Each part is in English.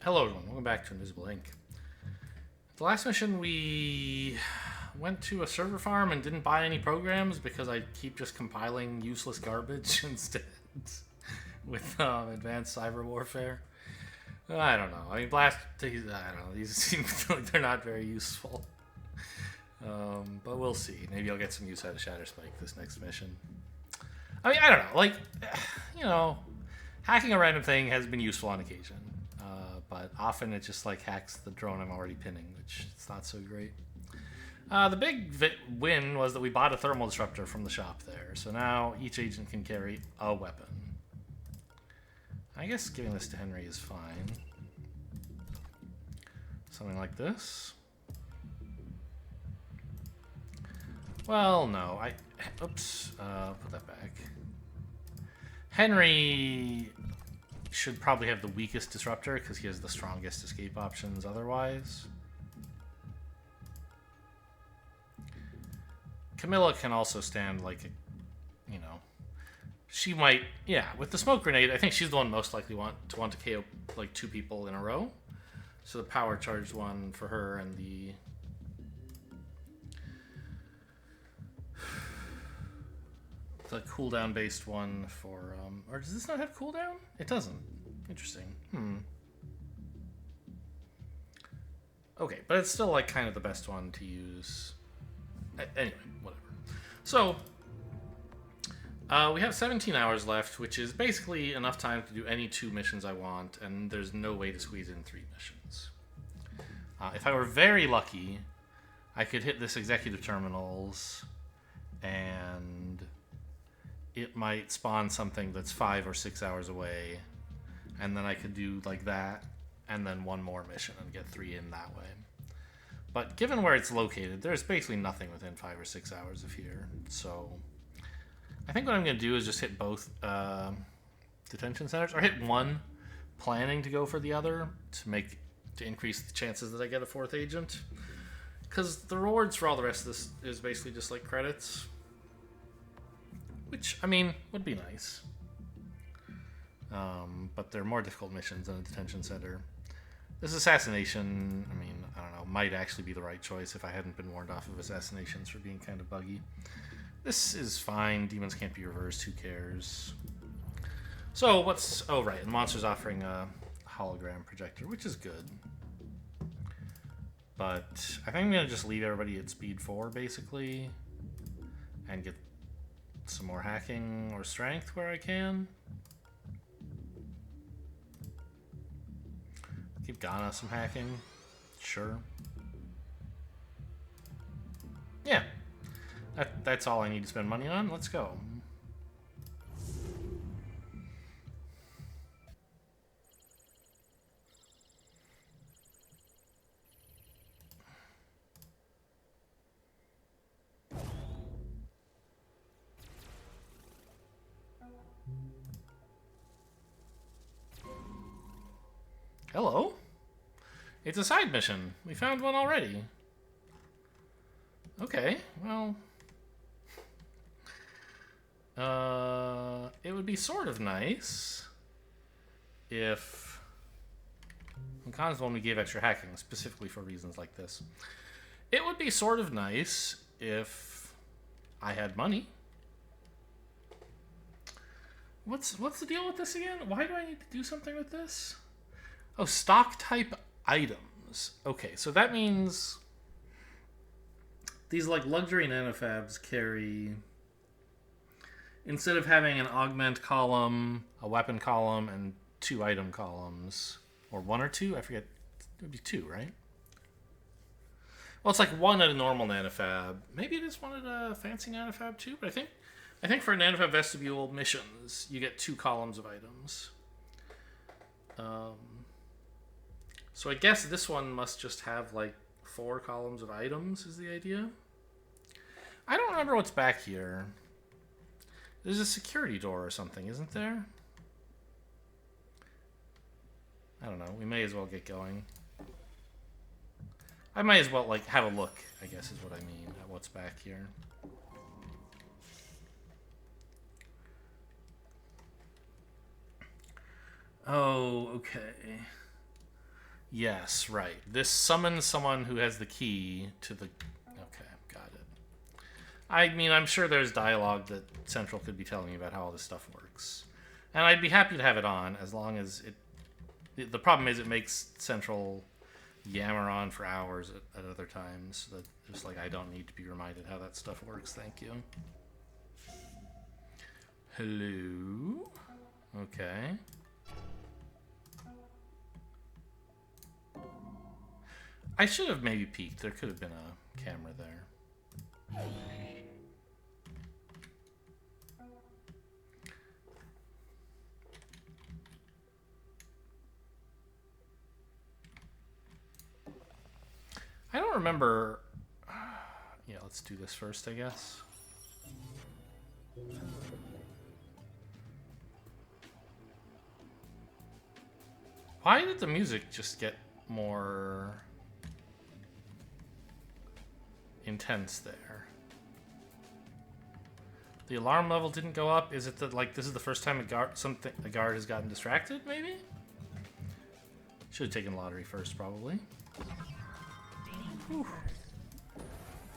Hello everyone, welcome back to Invisible Inc. The last mission we went to a server farm and didn't buy any programs because I keep just compiling useless garbage instead with advanced cyber warfare. I don't know. I mean, I don't know. These seem like they're not very useful. But we'll see. Maybe I'll get some use out of Shatterspike this next mission. I mean, I don't know. Like, you know, hacking a random thing has been useful on occasion. But often it just like hacks the drone I'm already pinning, which is not so great. The big win was that we bought a thermal disruptor from the shop there, so now each agent can carry a weapon. I guess giving this to Henry is fine. Something like this. Well, no, oops, put that back. Henry should probably have the weakest disruptor because he has the strongest escape options otherwise. Camilla can also stand like, you know, she might, yeah, with the smoke grenade, I think she's the one most likely want to KO like 2 people in a row. So the power charged one for her and the cooldown based one for or does this not have cooldown? It doesn't. Interesting. Okay, but it's still like kind of the best one to use. Anyway, whatever. So we have 17 hours left, which is basically enough time to do any 2 missions I want, and there's no way to squeeze in 3 missions. If I were very lucky, I could hit this executive terminals and it might spawn something that's 5 or 6 hours away, and then I could do like that, and then 1 more mission and get 3 in that way. But given where it's located, there's basically nothing within 5 or 6 hours of here. So I think what I'm going to do is just hit both detention centers, or hit one, planning to go for the other to increase the chances that I get a 4th agent. Because the rewards for all the rest of this is basically just like credits. Which, I mean, would be nice. But they're more difficult missions than a detention center. This assassination, I mean, I don't know, might actually be the right choice if I hadn't been warned off of assassinations for being kind of buggy. This is fine. Demons can't be reversed. Who cares? So what's... Oh, right. And Monster's offering a hologram projector, which is good. But I think I'm going to just leave everybody at speed 4, basically. And get some more hacking or strength where I can. Give Ghana some hacking. Sure. Yeah. That's all I need to spend money on. Let's go. Hello? It's a side mission. We found one already. Okay, well... it would be sort of nice if... Khan is the one we gave extra hacking, specifically for reasons like this. It would be sort of nice if I had money. What's the deal with this again? Why do I need to do something with this? Oh, stock type items. Okay, so that means these like luxury nanofabs carry, instead of having an augment column, a weapon column, and 2 item columns, or 1 or 2, I forget, it would be 2, right? Well, it's like 1 at a normal nanofab. Maybe it is 1 at a fancy nanofab too, but I think for nanofab vestibule missions, you get 2 columns of items. So I guess this one must just have like 4 columns of items is the idea. I don't remember what's back here. There's a security door or something, isn't there? I don't know. We may as well get going. I might as well like have a look, I guess is what I mean, at what's back here. Oh, okay. Yes, right. This summons someone who has the key to the... Okay, got it. I mean, I'm sure there's dialogue that Central could be telling me about how all this stuff works. And I'd be happy to have it on, as long as it... The problem is it makes Central yammer on for hours at other times. That just like, I don't need to be reminded how that stuff works. Thank you. Hello? Okay. I should have maybe peeked. There could have been a camera there. I don't remember... Yeah, let's do this first, I guess. Why did the music just get more intense there? The alarm level didn't go up. Is it that like this is the first time a guard has gotten distracted? Maybe. Should have taken lottery first, probably. Whew.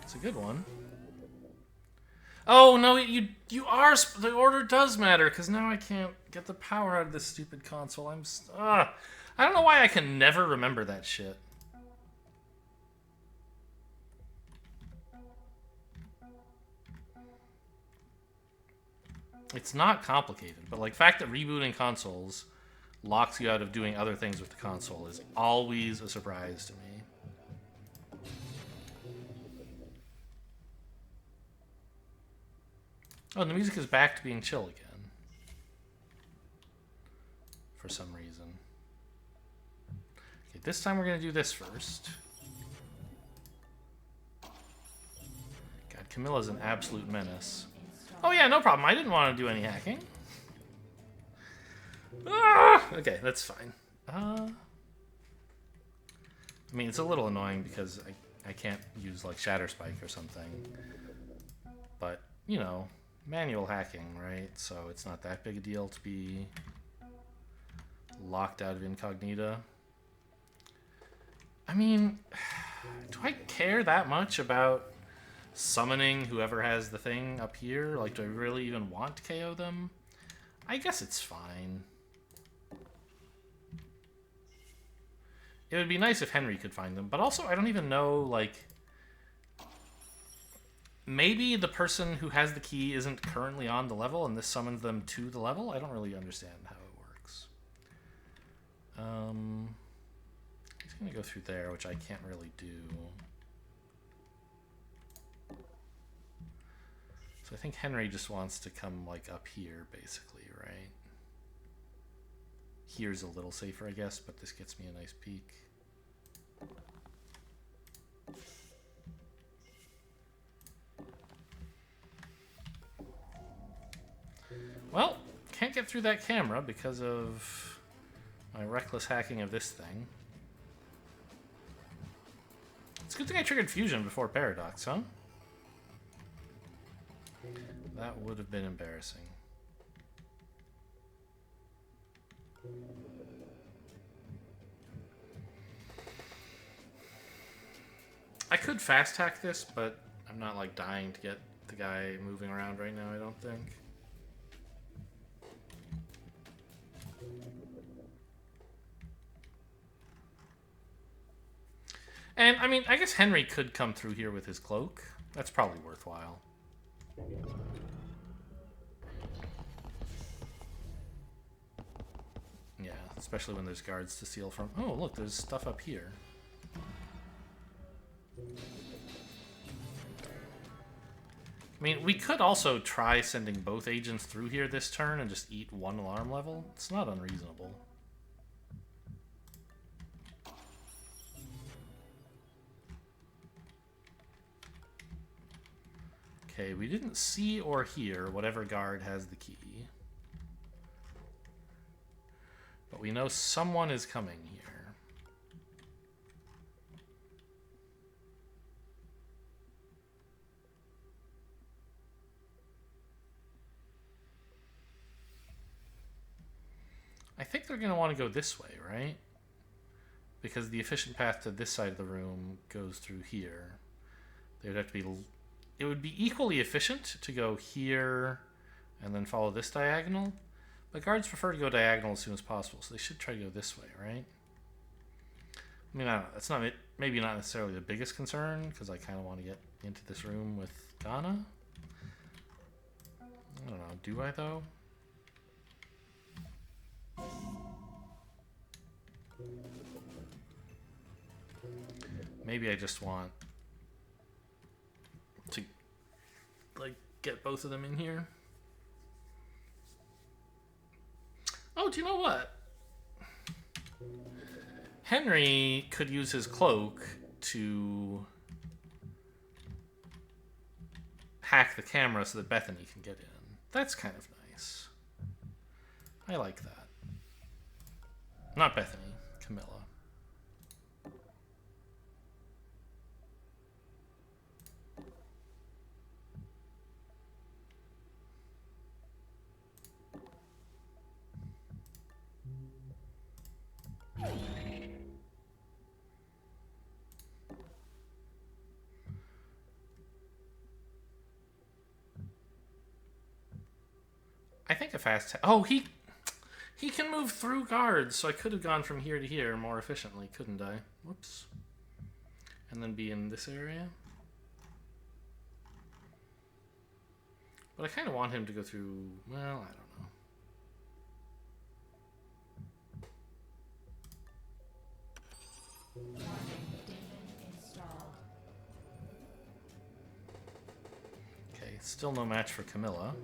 It's a good one. Oh no, you are. The order does matter because now I can't get the power out of this stupid console. I don't know why I can never remember that shit. It's not complicated, but like, fact that rebooting consoles locks you out of doing other things with the console is always a surprise to me. Oh, and the music is back to being chill again. For some reason. Okay, this time we're going to do this first. God, Camilla's an absolute menace. Oh yeah, no problem. I didn't want to do any hacking. Okay, that's fine. I mean, it's a little annoying because I can't use, like, Shatter Spike or something. But, you know... Manual hacking, right? So it's not that big a deal to be locked out of incognita. I mean, do I care that much about summoning whoever has the thing up here? Like, do I really even want to KO them? I guess it's fine. It would be nice if Henry could find them, but also I don't even know, like... Maybe the person who has the key isn't currently on the level and this summons them to the level? I don't really understand how it works. He's going to go through there, which I can't really do. So I think Henry just wants to come, like, up here, basically, right? Here's a little safer, I guess, but this gets me a nice peek. Well, can't get through that camera because of my reckless hacking of this thing. It's a good thing I triggered fusion before Paradox, huh? That would have been embarrassing. I could fast hack this, but I'm not, like, dying to get the guy moving around right now, I don't think. And, I mean, I guess Henry could come through here with his cloak. That's probably worthwhile. Yeah, especially when there's guards to steal from. Oh, look, there's stuff up here. I mean, we could also try sending both agents through here this turn and just eat one alarm level. It's not unreasonable. Okay, we didn't see or hear whatever guard has the key. But we know someone is coming here. I think they're going to want to go this way, right? because the efficient path to this side of the room goes through here. They would have to be... It would be equally efficient to go here and then follow this diagonal, but guards prefer to go diagonal as soon as possible, so they should try to go this way, right? I mean, I don't know. That's not maybe not necessarily the biggest concern, because I kind of want to get into this room with Ghana. I don't know. Do I, though? Maybe I just want to, like, get both of them in here. Oh, do you know what? Henry could use his cloak to hack the camera so that Bethany can get in. That's kind of nice. I like that. Not Bethany, Camilla. I think a fast... Oh, he can move through guards, so I could have gone from here to here more efficiently, couldn't I? Whoops. And then be in this area. But I kind of want him to go through... Well, I don't know. Okay, still no match for Camilla.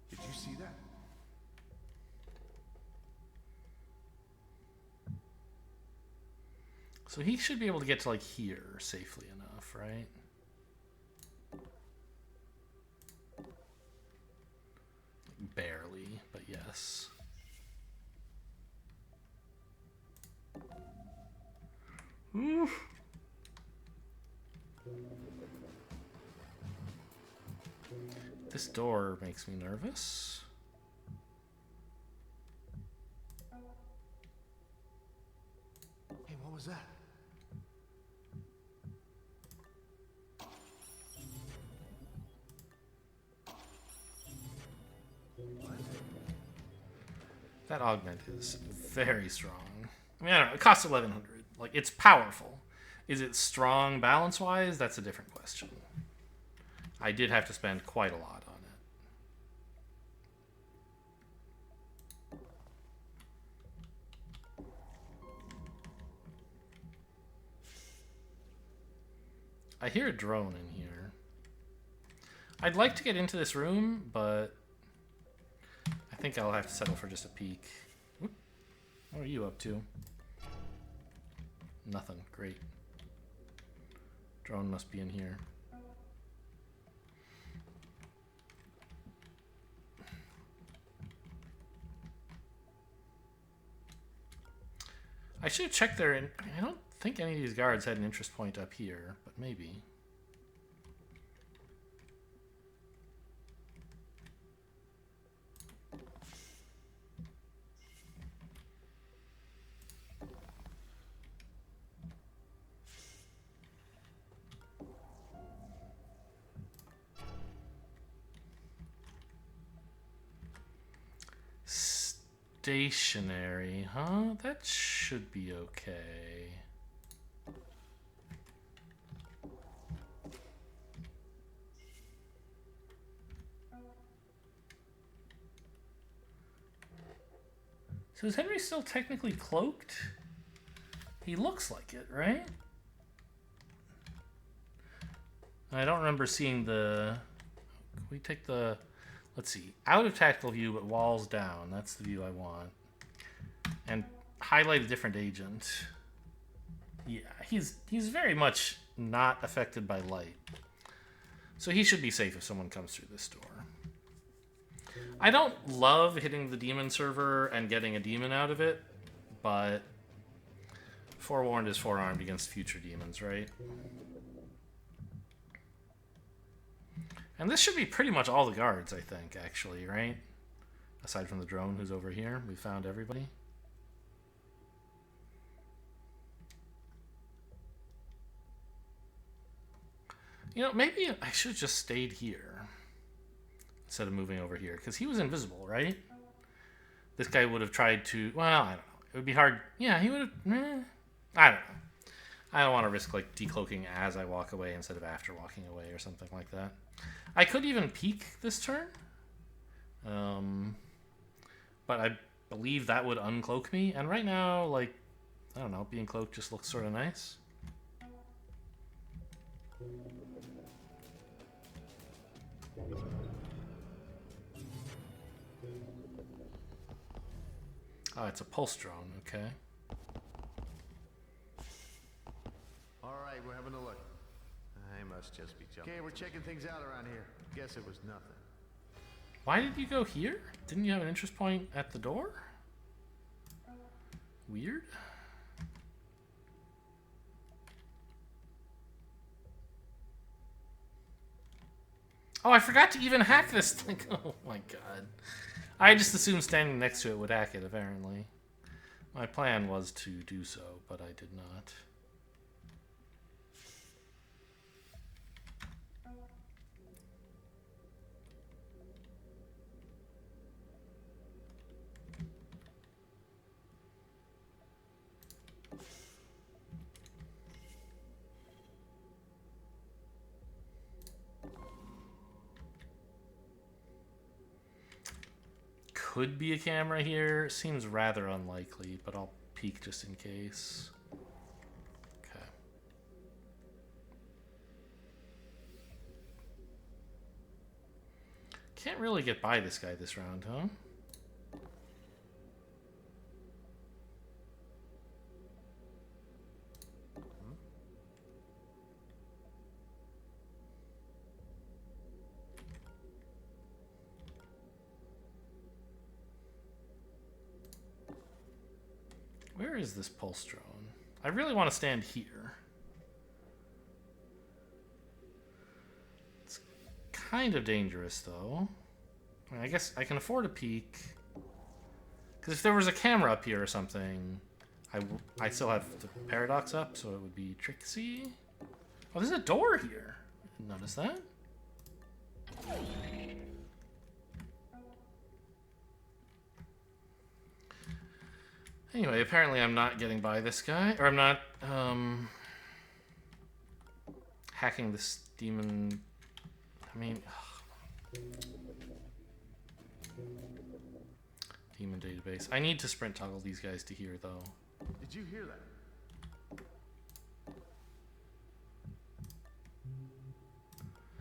Did you see that? So he should be able to get to, like, here safely enough, right? Barely, but yes. Oof. This door makes me nervous. Hey, what was that? That augment is very strong. I mean, I don't know. It costs 1,100. Like, it's powerful. Is it strong balance-wise? That's a different question. I did have to spend quite a lot on it. I hear a drone in here. I'd like to get into this room, but I think I'll have to settle for just a peek. Oop. What are you up to? Nothing. Great. Drone must be in here. I should have checked there. I don't think any of these guards had an interest point up here, but maybe. Stationary, huh? That should be okay. So is Henry still technically cloaked? He looks like it, right? I don't remember seeing the... Can we take the... Let's see. Out of tactical view, but walls down. That's the view I want. And highlight a different agent. Yeah, he's very much not affected by light. So he should be safe if someone comes through this door. I don't love hitting the demon server and getting a demon out of it, but forewarned is forearmed against future demons, right? And this should be pretty much all the guards, I think, actually, right? Aside from the drone who's over here, we found everybody. You know, maybe I should have just stayed here instead of moving over here, because he was invisible, right? This guy would have tried to... Well, I don't know. It would be hard... Yeah, he would have... I don't know. I don't want to risk, like, decloaking as I walk away instead of after walking away or something like that. I could even peek this turn. But I believe that would uncloak me. And right now, like, I don't know, being cloaked just looks sort of nice. Oh, it's a pulse drone, okay. Alright, we're having a look. I must just be jumping. Okay, we're checking things out around here. Guess it was nothing. Why did you go here? Didn't you have an interest point at the door? Weird. Oh, I forgot to even hack this thing. Oh my god. I just assumed standing next to it would hack it, apparently. My plan was to do so, but I did not. Could be a camera here. Seems rather unlikely, but I'll peek just in case. Okay. Can't really get by this guy this round, huh? Where is this pulse drone? I really want to stand here. It's kind of dangerous, though. I mean, I guess I can afford a peek. Because if there was a camera up here or something, I still have the paradox up, so it would be tricksy. Oh, there's a door here. Didn't notice that. Anyway, apparently I'm not getting by this guy, or I'm not hacking this demon. I mean, demon database. I need to sprint toggle these guys to here, though. Did you hear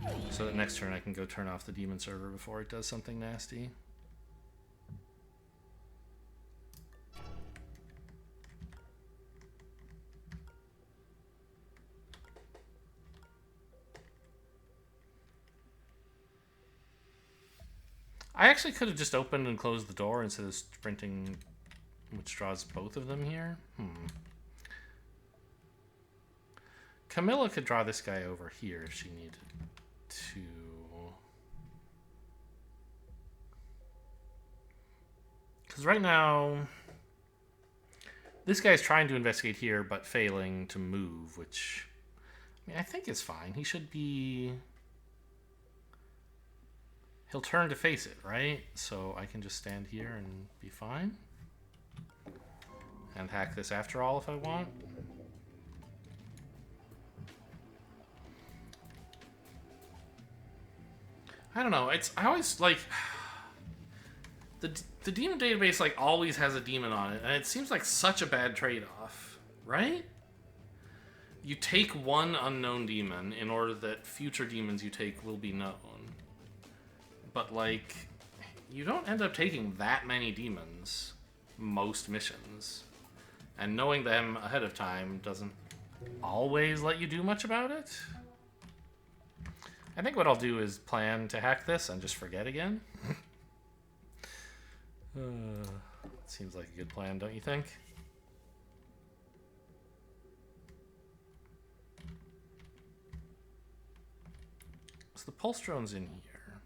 that? So that next turn I can go turn off the demon server before it does something nasty. I actually could have just opened and closed the door instead of sprinting, which draws both of them here. Camilla could draw this guy over here if she needed to. Because right now, this guy's trying to investigate here, but failing to move, which, I mean, I think is fine. He should be... He'll turn to face it, right? So I can just stand here and be fine. And hack this after all if I want. I don't know. I always like the demon database like always has a demon on it, and it seems like such a bad trade-off, right? You take one unknown demon in order that future demons you take will be known. But, like, you don't end up taking that many demons most missions. And knowing them ahead of time doesn't always let you do much about it. I think what I'll do is plan to hack this and just forget again. Seems like a good plan, don't you think? So the pulse drone's in here.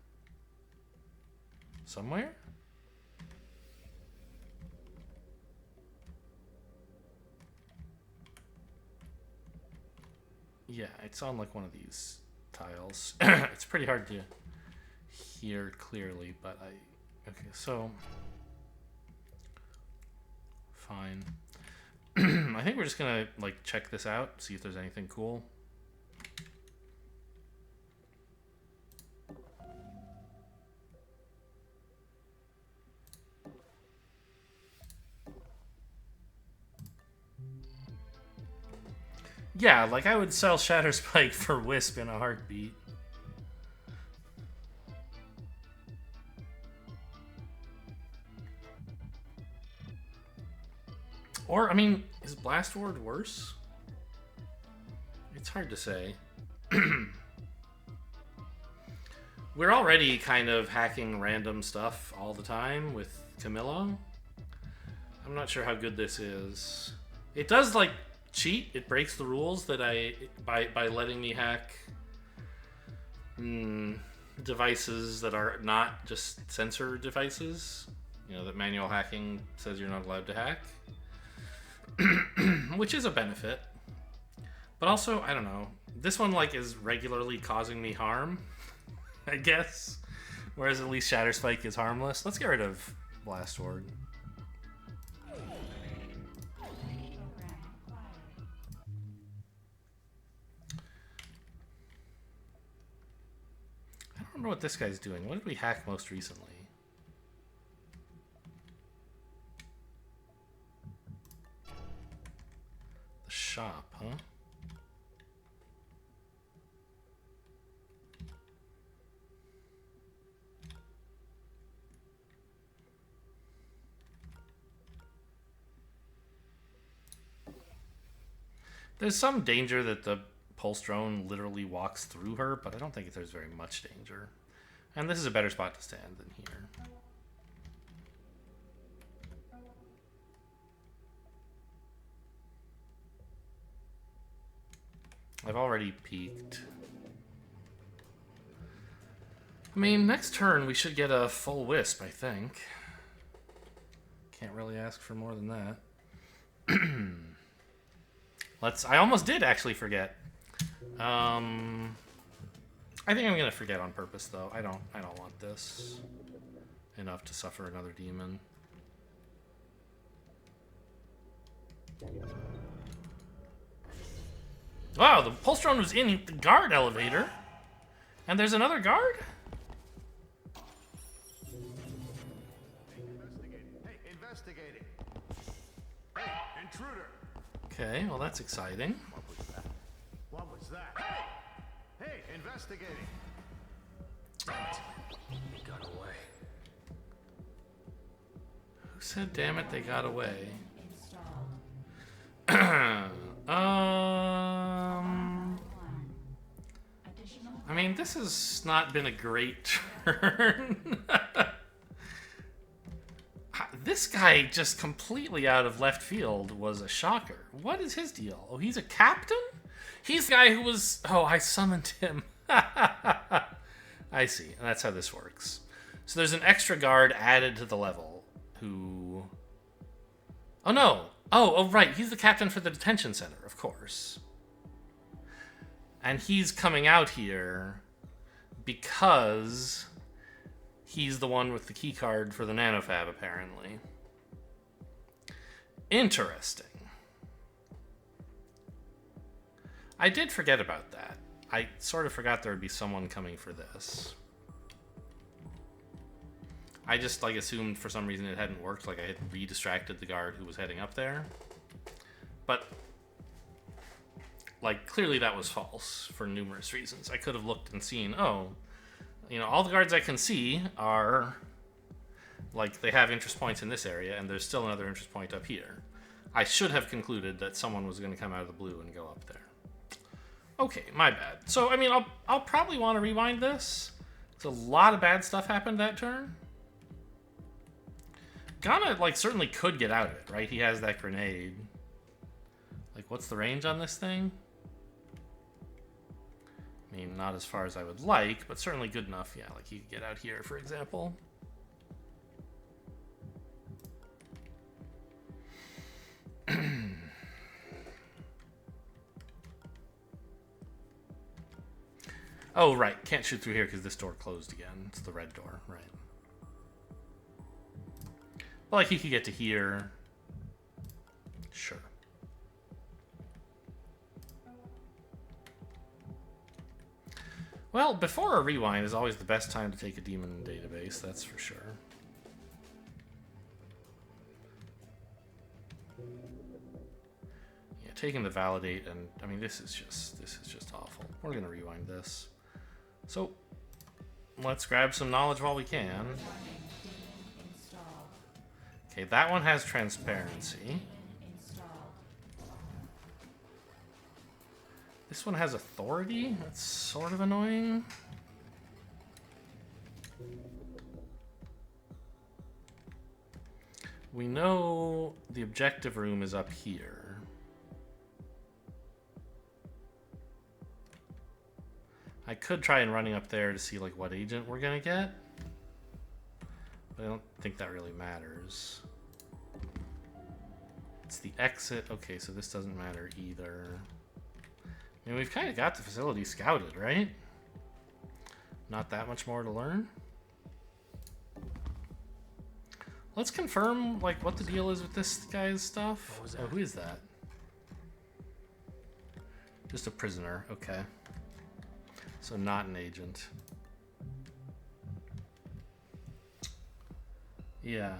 Somewhere? Yeah, it's on like one of these tiles. It's pretty hard to hear clearly, but okay, so fine. I think we're just gonna like check this out, see if there's anything cool. Yeah, like I would sell Shatterspike for Wisp in a heartbeat. Or, I mean, is Blast Ward worse? It's hard to say. We're already kind of hacking random stuff all the time with Camillo. I'm not sure how good this is. It does, like, cheat. It breaks the rules that by letting me hack devices that are not just sensor devices. You know, that manual hacking says you're not allowed to hack. Which is a benefit. But also, I don't know. This one, like, is regularly causing me harm, I guess. Whereas at least Shatterspike is harmless. Let's get rid of Blast Ward. I don't know what this guy's doing. What did we hack most recently? The shop, huh? There's some danger that the pulse drone literally walks through her, but I don't think there's very much danger. And this is a better spot to stand than here. I've already peeked. I mean, next turn we should get a full Wisp, I think. Can't really ask for more than that. I almost did actually forget. I think I'm gonna forget on purpose, though. I don't want this enough to suffer another demon. Wow, the pulse drone was in the guard elevator, and there's another guard. Investigating. Hey, intruder. Okay, well that's exciting. What was that? Hey, investigating. He got away. Who said, damn it, they got away? I mean, this has not been a great turn. This guy just completely out of left field was a shocker. What is his deal? Oh, he's a captain? He's the guy who was... Oh, I summoned him. I see. And that's how this works. So there's an extra guard added to the level who... Oh, no. Oh, right. He's the captain for the detention center, of course. And he's coming out here because he's the one with the key card for the nanofab, apparently. Interesting. I did forget about that. I sort of forgot there would be someone coming for this. I just, like, assumed for some reason it hadn't worked, like I had re-distracted the guard who was heading up there. But, like, clearly that was false for numerous reasons. I could have looked and seen, oh, you know, all the guards I can see are, like, they have interest points in this area, and there's still another interest point up here. I should have concluded that someone was going to come out of the blue and go up there. Okay, my bad. So, I mean, I'll probably want to rewind this. It's a lot of bad stuff happened that turn. Ghana, like, certainly could get out of it, right? He has that grenade. Like, what's the range on this thing? I mean, not as far as I would like, but certainly good enough. Yeah, like, he could get out here, for example. Oh, right. Can't shoot through here because this door closed again. It's the red door, right. But, like, he could get to here. Sure. Well, before a rewind is always the best time to take a demon database, that's for sure. Yeah, taking the validate, and I mean, this is just awful. We're gonna rewind this. So let's grab some knowledge while we can. Okay, that one has transparency. This one has authority? That's sort of annoying. We know the objective room is up here. I could try and running up there to see like what agent we're gonna get. But I don't think that really matters. It's the exit. Okay, so this doesn't matter either. I mean, we've kind of got the facility scouted, right? Not that much more to learn. Let's confirm, like, what the deal is with this guy's stuff. Oh, who is that? Just a prisoner. Okay. So not an agent. Yeah.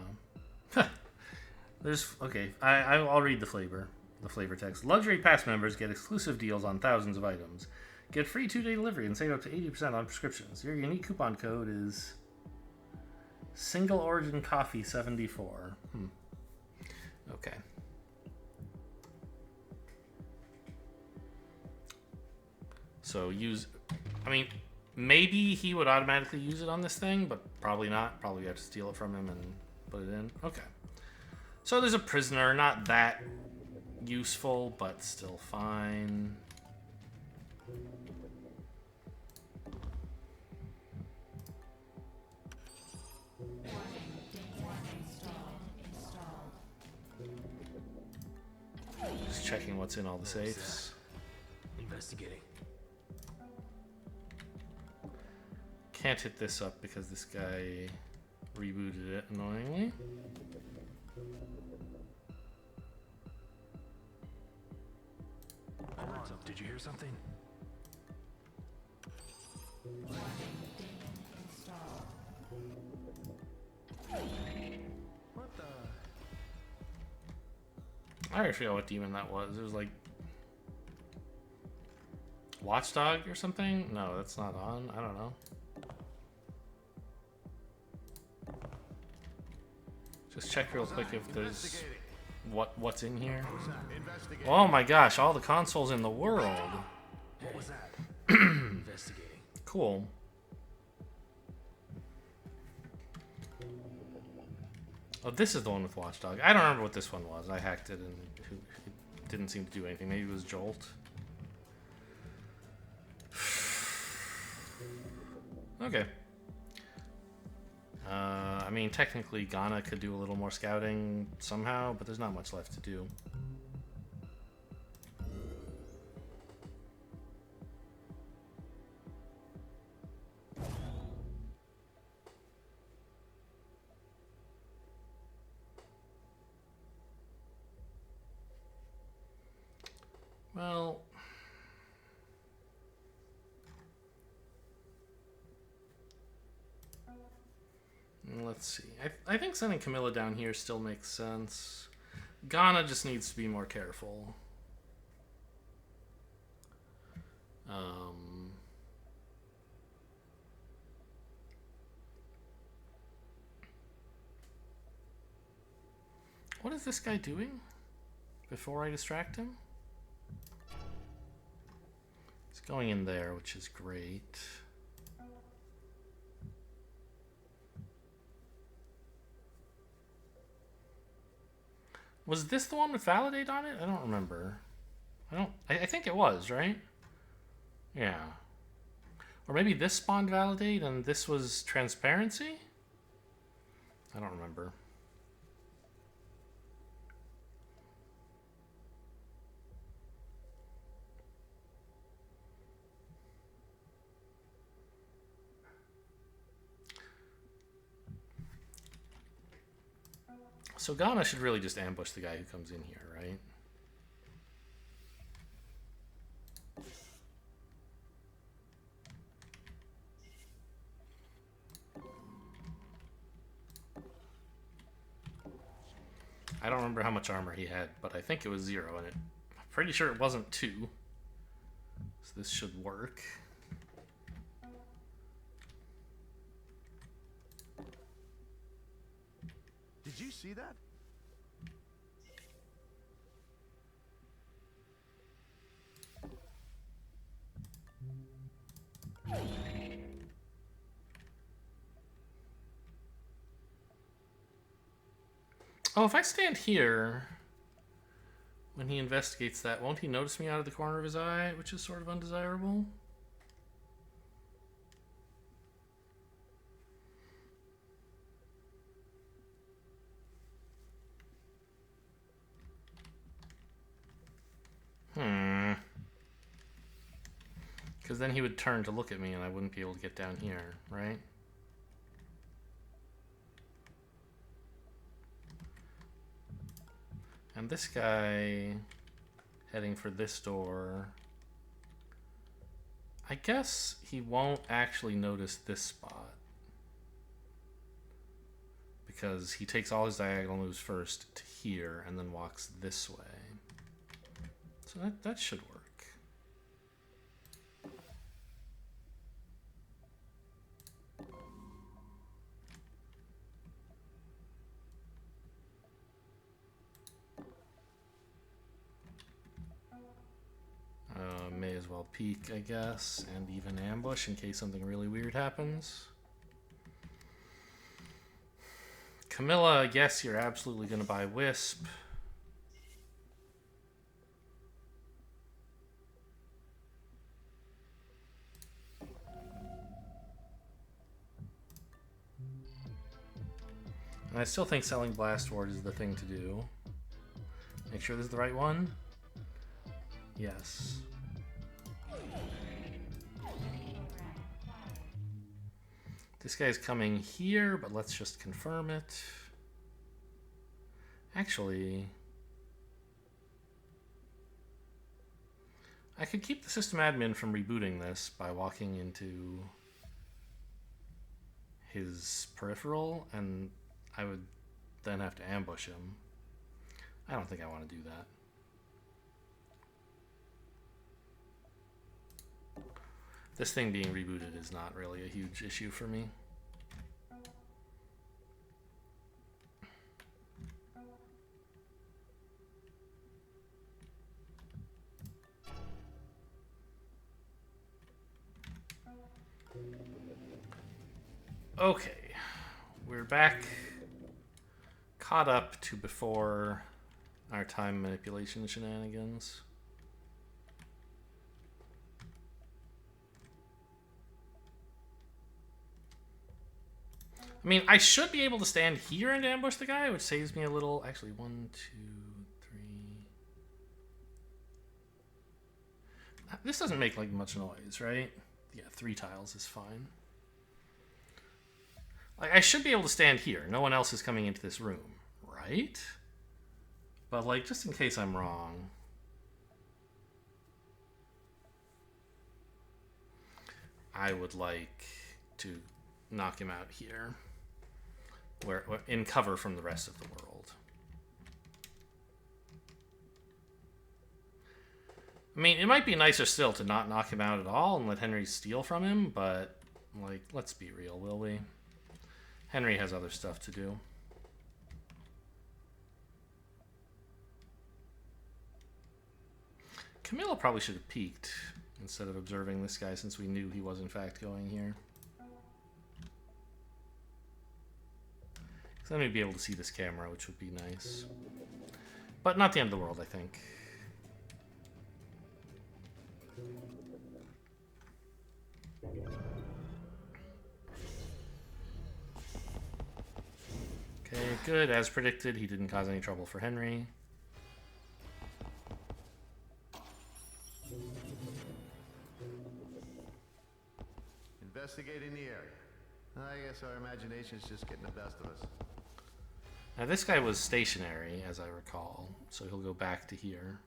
There's... Okay, I'll read the flavor. The flavor text. Luxury pass members get exclusive deals on thousands of items. Get free 2-day delivery and save up to 80% on prescriptions. Your unique coupon code is Single Origin Coffee 74. Okay. So use... I mean, maybe he would automatically use it on this thing, but probably not. Probably have to steal it from him and put it in. Okay. So there's a prisoner, not that useful, but still fine. Just checking what's in all the safes. Investigating. Can't hit this up because this guy rebooted it annoyingly. Did you hear something? What the? I already forgot what demon that was. It was like Watchdog or something? No, that's not on. I don't know. Just check real quick if there's what's in here. Oh my gosh, all the consoles in the world. What was that? Investigating. Cool. Oh, this is the one with Watchdog. I don't remember what this one was. I hacked it and it didn't seem to do anything. Maybe it was Jolt. Okay. I mean, technically, Ghana could do a little more scouting somehow, but there's not much left to do. Well... Let's see. I think sending Camilla down here still makes sense. Ghana just needs to be more careful. What is this guy doing before I distract him? He's going in there, which is great. Was this the one with validate on it? I don't remember. I think it was, right? Yeah. Or maybe this spawned validate and this was transparency? I don't remember. So Ghana should really just ambush the guy who comes in here, right? I don't remember how much armor he had, but I think it was 0, and I'm pretty sure it wasn't 2. So this should work. Did you see that? Oh, if I stand here when he investigates that, won't he notice me out of the corner of his eye, which is sort of undesirable? Because then he would turn to look at me and I wouldn't be able to get down here, right? And this guy heading for this door, I guess he won't actually notice this spot because he takes all his diagonal moves first to here and then walks this way. So that should work. May as well peek, I guess, and even ambush in case something really weird happens. Camilla, yes, you're absolutely going to buy Wisp. And I still think selling Blast Ward is the thing to do. Make sure this is the right one. Yes. This guy's coming here, but let's just confirm it. Actually, I could keep the system admin from rebooting this by walking into his peripheral, and I would then have to ambush him. I don't think I want to do that. This thing being rebooted is not really a huge issue for me. Okay, we're back, caught up to before our time manipulation shenanigans. I mean, I should be able to stand here and ambush the guy, which saves me a little. Actually, 1, 2, 3. This doesn't make like much noise, right? Yeah, 3 tiles is fine. Like, I should be able to stand here. No one else is coming into this room, right? But like, just in case I'm wrong. I would like to knock him out here. Where in cover from the rest of the world. I mean, it might be nicer still to not knock him out at all and let Henry steal from him, but, like, let's be real, will we? Henry has other stuff to do. Camilla probably should have peeked instead of observing this guy since we knew he was in fact going here. Then we'd be able to see this camera, which would be nice. But not the end of the world, I think. Okay, good. As predicted, he didn't cause any trouble for Henry. Investigating the area. I guess our imagination's just getting the best of us. Now this guy was stationary, as I recall, so he'll go back to here.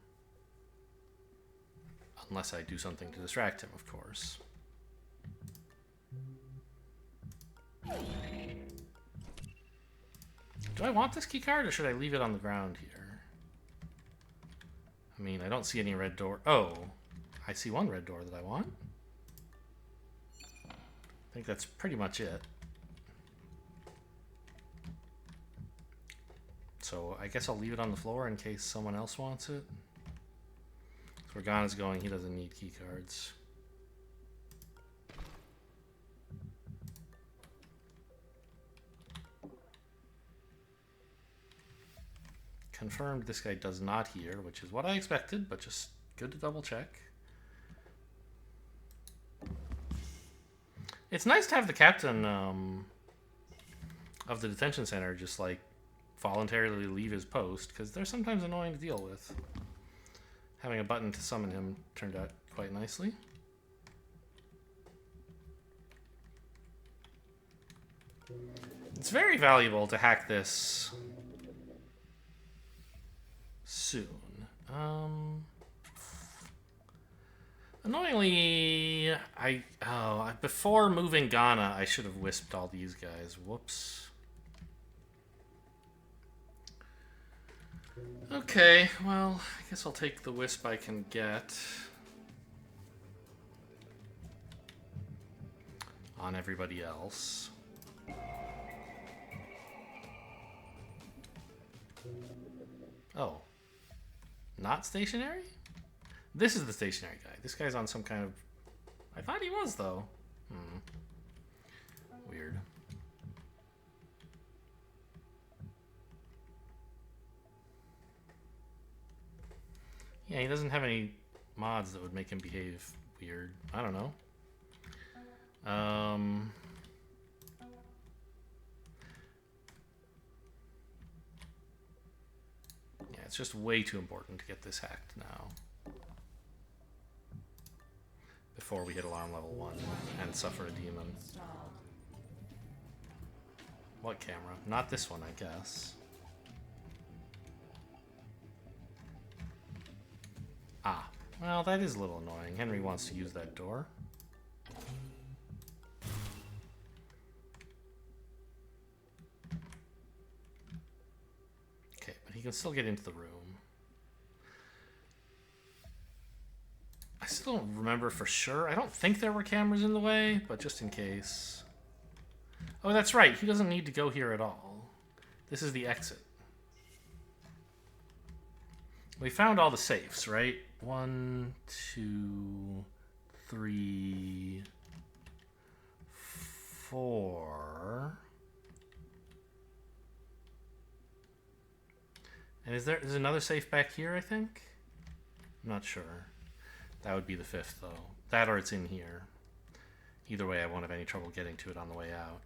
Unless I do something to distract him, of course. Do I want this keycard, or should I leave it on the ground here? I mean, I don't see any red door. Oh, I see one red door that I want. I think that's pretty much it. So I guess I'll leave it on the floor in case someone else wants it. So where Gon is going, he doesn't need keycards. Confirmed this guy does not hear, which is what I expected, but just good to double check. It's nice to have the captain of the detention center just like voluntarily leave his post, because they're sometimes annoying to deal with. Having a button to summon him turned out quite nicely. It's very valuable to hack this soon. Annoyingly, before moving Ghana, I should have wisped all these guys. Whoops. Okay, well, I guess I'll take the wisp I can get on everybody else. Oh. Not stationary? This is the stationary guy. This guy's on some kind of... I thought he was, though. Weird. Yeah, he doesn't have any mods that would make him behave weird. I don't know. Yeah, it's just way too important to get this hacked now. Before we hit alarm level 1 and suffer a demon. What camera? Not this one, I guess. Ah, well, that is a little annoying. Henry wants to use that door. Okay, but he can still get into the room. I still don't remember for sure. I don't think there were cameras in the way, but just in case. Oh, that's right. He doesn't need to go here at all. This is the exit. We found all the safes, right? 1, 2, 3, 4. And there's another safe back here, I think? I'm not sure. That would be the 5th, though. That or it's in here. Either way, I won't have any trouble getting to it on the way out.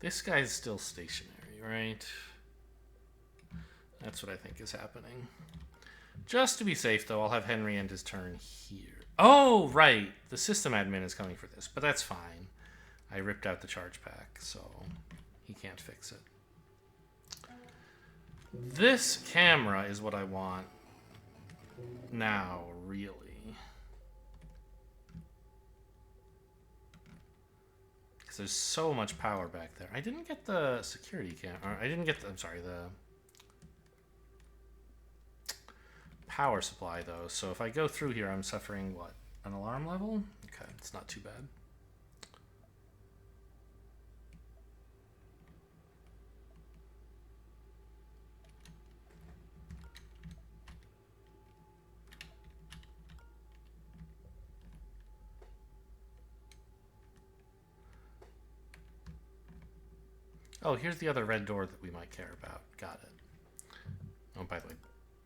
This guy's still stationary, right? That's what I think is happening. Just to be safe, though, I'll have Henry end his turn here. Oh, right. The system admin is coming for this, but that's fine. I ripped out the charge pack, so he can't fix it. This camera is what I want now, really. Because there's so much power back there. I didn't get the security camera. I didn't get the... I'm sorry, the... power supply, though, so if I go through here, I'm suffering, what, an alarm level? Okay, it's not too bad. Oh, here's the other red door that we might care about. Got it. Oh, by the way,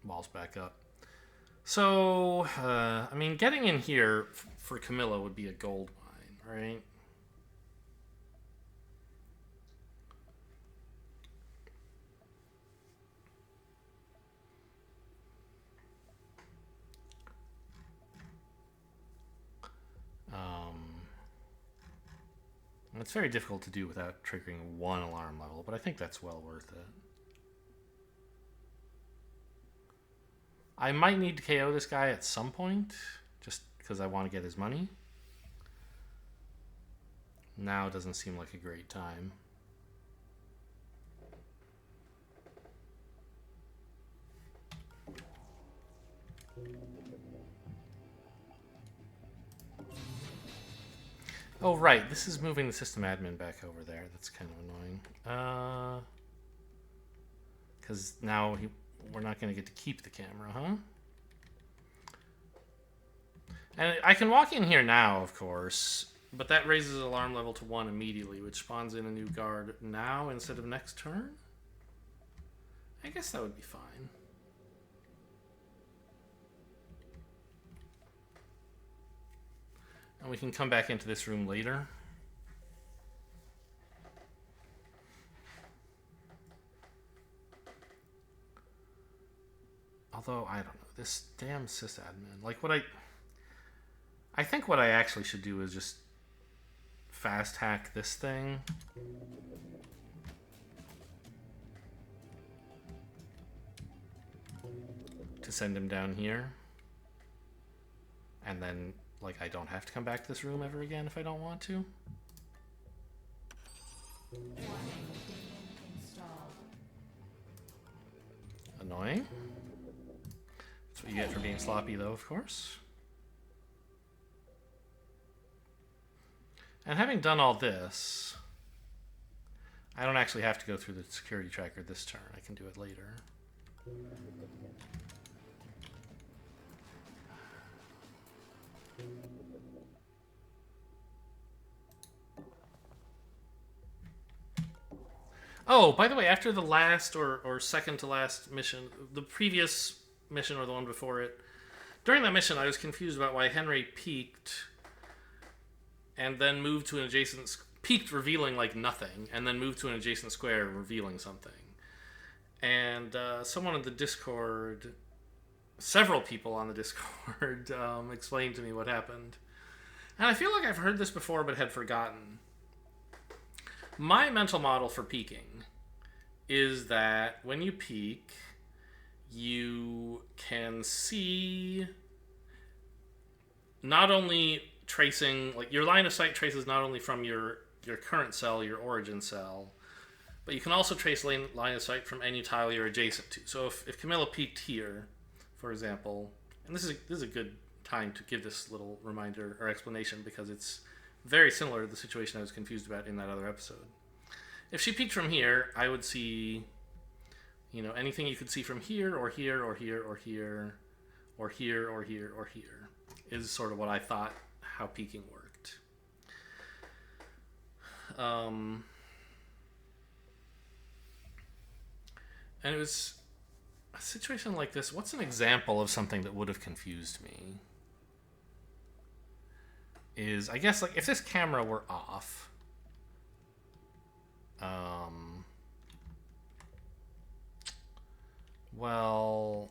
wall's back up. So, I mean, getting in here for Camilla would be a gold mine, right? It's very difficult to do without triggering one alarm level, but I think that's well worth it. I might need to KO this guy at some point, just because I want to get his money. Now doesn't seem like a great time. Oh, right. This is moving the system admin back over there. That's kind of annoying. Because now we're not going to get to keep the camera, huh? And I can walk in here now, of course, but that raises alarm level to 1 immediately, which spawns in a new guard now instead of next turn? I guess that would be fine. And we can come back into this room later. Although, I don't know. This damn sysadmin. Like, I think what I actually should do is just fast hack this thing. To send him down here. And then, like, I don't have to come back to this room ever again if I don't want to. Annoying. That's what you get for being sloppy, though, of course. And having done all this, I don't actually have to go through the security tracker this turn. I can do it later. Oh, by the way, after the last or second to last mission, the previous mission or the one before it, during that mission I was confused about why Henry peeked and then moved to an adjacent... Peeked revealing like nothing, and then moved to an adjacent square revealing something. And someone in the Discord... Several people on the Discord explained to me what happened. And I feel like I've heard this before but had forgotten. My mental model for peeking is that when you peek, you can see not only tracing, like your line of sight traces not only from your current cell, your origin cell, but you can also trace line of sight from any tile you're adjacent to. So if Camilla peeked here, for example, and this is a good time to give this little reminder or explanation because it's very similar to the situation I was confused about in that other episode. If she peeked from here, I would see, you know, anything you could see from here or here or here or here or here or here or here is sort of what I thought how peeking worked. And it was a situation like this. What's an example of something that would have confused me? Is, I guess, like, if this camera were off, well,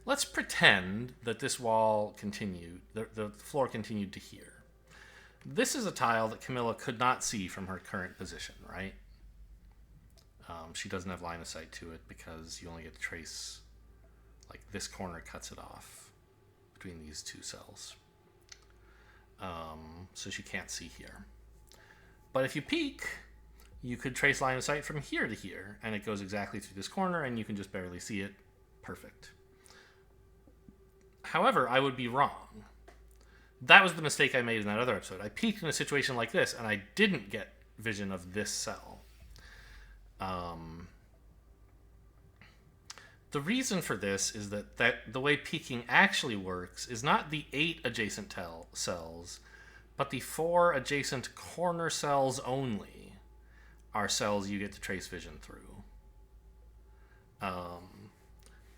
let's pretend that this wall continued, the floor continued to here. This is a tile that Camilla could not see from her current position, right? She doesn't have line of sight to it because you only get to trace, like, this corner cuts it off between these two cells. So she can't see here. But if you peek, you could trace line of sight from here to here, and it goes exactly through this corner, and you can just barely see it. Perfect. However, I would be wrong. That was the mistake I made in that other episode. I peeked in a situation like this, and I didn't get vision of this cell. The reason for this is that the way peeking actually works is not the 8 adjacent cells, But the 4 adjacent corner cells only are cells you get to trace vision through.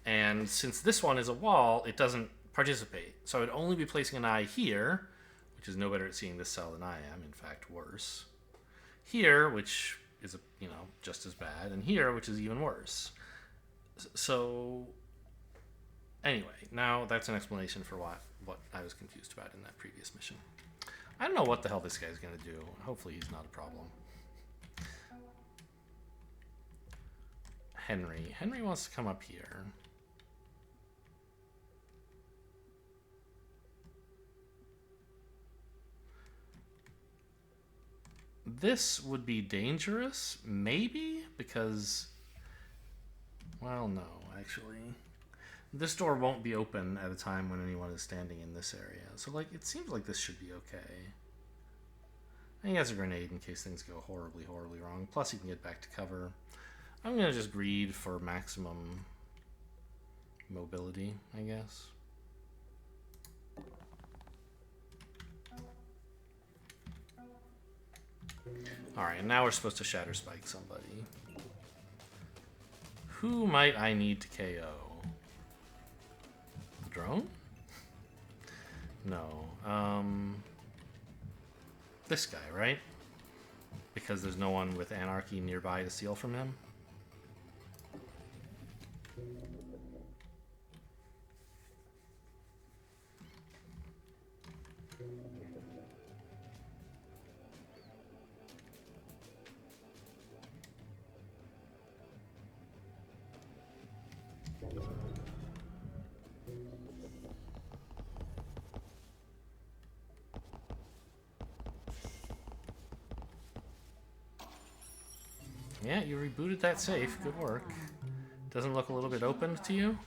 And since this one is a wall, it doesn't participate. So I would only be placing an eye here, which is no better at seeing this cell than I am, in fact, worse. Here, which is, just as bad, and here, which is even worse. So, anyway, now that's an explanation for what I was confused about in that previous mission. I don't know what the hell this guy's going to do. Hopefully he's not a problem. Henry. Henry wants to come up here. This would be dangerous, maybe, because... Well, no, actually. This door won't be open at a time when anyone is standing in this area. So, it seems like this should be okay. And he has a grenade in case things go horribly, horribly wrong. Plus, he can get back to cover. I'm going to just greed for maximum mobility, I guess. Alright, and now we're supposed to shatter spike somebody. Who might I need to KO? The drone? No. This guy, right? Because there's no one with anarchy nearby to steal from him? Yeah, you rebooted that safe. Good work. Doesn't look a little bit open to you?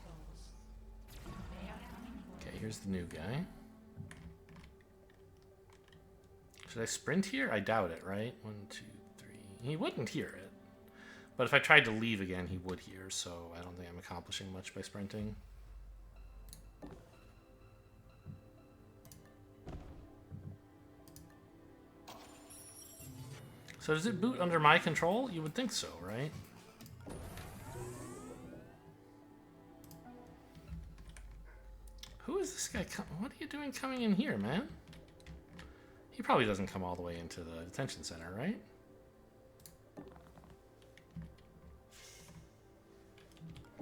Okay, here's the new guy. Should I sprint here? I doubt it, right? 1, 2, 3. He wouldn't hear it. But if I tried to leave again, he would hear, so I don't think I'm accomplishing much by sprinting. So does it boot under my control? You would think so, right? Who is this guy? What are you doing coming in here, man? He probably doesn't come all the way into the detention center, right?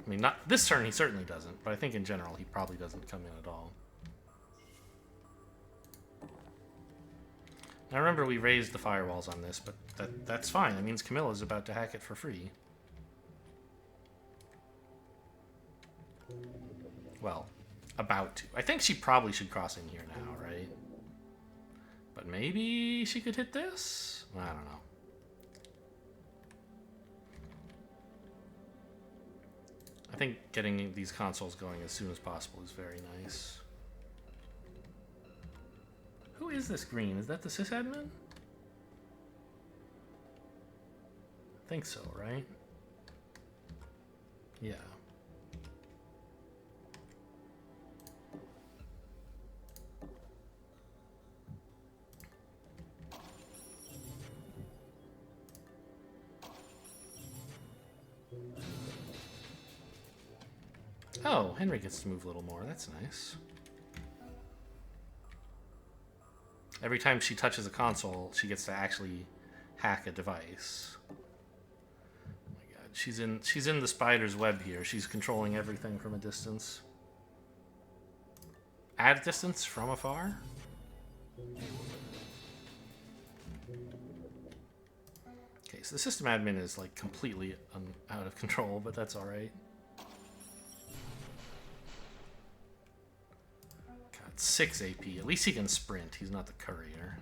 I mean, not this turn he certainly doesn't, but I think in general he probably doesn't come in at all. Now remember we raised the firewalls on this, but that's fine. That means Camilla's about to hack it for free. Well, about to. I think she probably should cross in here now, right? But maybe she could hit this? I don't know. I think getting these consoles going as soon as possible is very nice. Who is this green? Is that the sysadmin? I think so, right? Yeah. Oh, Henry gets to move a little more. That's nice. Every time she touches a console, she gets to actually hack a device. Oh my god, she's in the spider's web here. She's controlling everything from a distance. At a distance, from afar? Okay, so the system admin is like completely out of control, but that's alright. 6 AP. At least he can sprint. He's not the courier.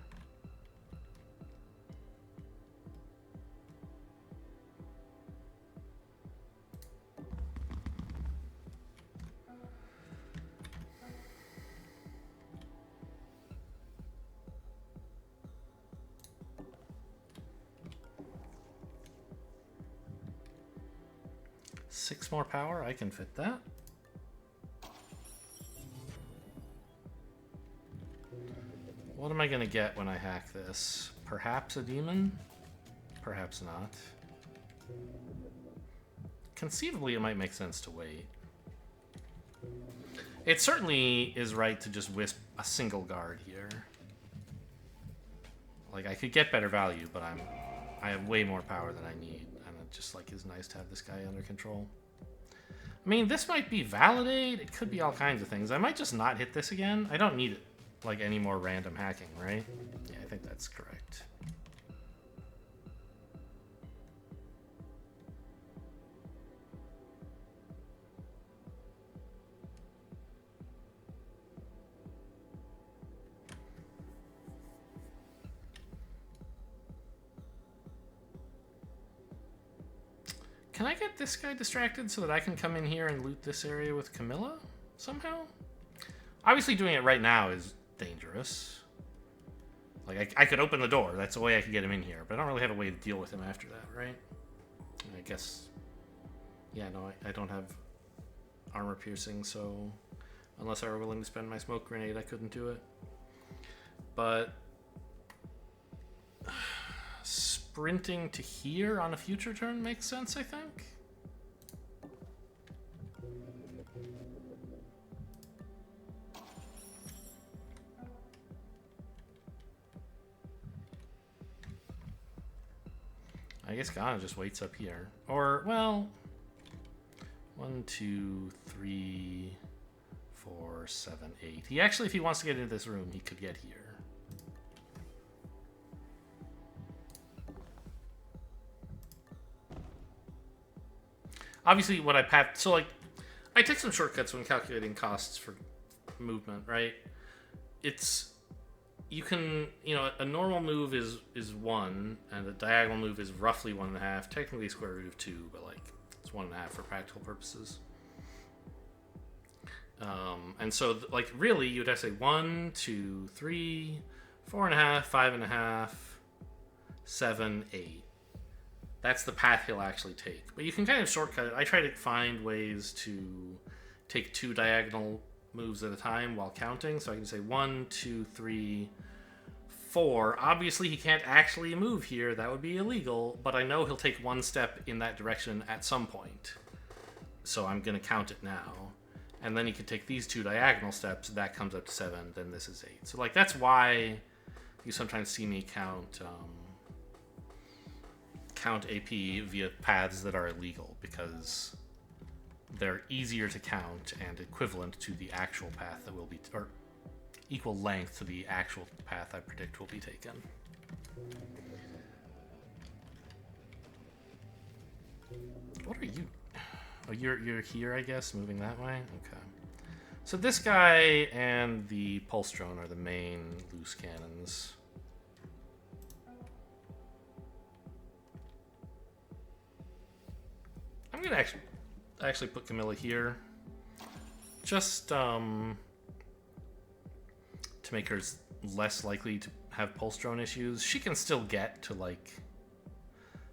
Six more power. I can fit that. What am I gonna get when I hack this? Perhaps a demon? Perhaps not. Conceivably, it might make sense to wait. It certainly is right to just wisp a single guard here. Like, I could get better value, but I have way more power than I need, and it just, like, is nice to have this guy under control. I mean, this might be validate, it could be all kinds of things. I might just not hit this again. I don't need, like, any more random hacking, right? Yeah, I think that's correct. Can I get this guy distracted so that I can come in here and loot this area with Camilla somehow? Obviously doing it right now is dangerous. Like, I could open the door. That's a way I could get him in here. But I don't really have a way to deal with him after that, right? I guess... Yeah, no, I don't have armor piercing, so... Unless I were willing to spend my smoke grenade, I couldn't do it. But... Sprinting to here on a future turn makes sense, I think. I guess Ghana just waits up here. Or, well... 1, 2, 3, 4, 7, 8. He actually, if he wants to get into this room, he could get here. Obviously, what I path... So, like, I take some shortcuts when calculating costs for movement, right? It's... You can... You know, a normal move is 1, and a diagonal move is roughly 1.5. Technically square root of 2, but, like, it's 1.5 for practical purposes. And so, like, really, you'd have to say 1, 2, 3, 4.5, 5.5, 7, 8. That's the path he'll actually take. But you can kind of shortcut it. I try to find ways to take 2 diagonal moves at a time while counting. So I can say 1, 2, 3, 4. Obviously, he can't actually move here. That would be illegal. But I know he'll take 1 step in that direction at some point. So I'm going to count it now. And then he can take these 2 diagonal steps. That comes up to 7. Then this is 8. So, like, that's why you sometimes see me count AP via paths that are illegal, because they're easier to count and equivalent to the actual path that will be, or equal length to the actual path I predict will be taken. What are you? Oh, you're here, I guess, moving that way? Okay. So this guy and the pulse drone are the main loose cannons. I'm gonna actually put Camilla here, just to make her less likely to have pulse drone issues. She can still get to, like,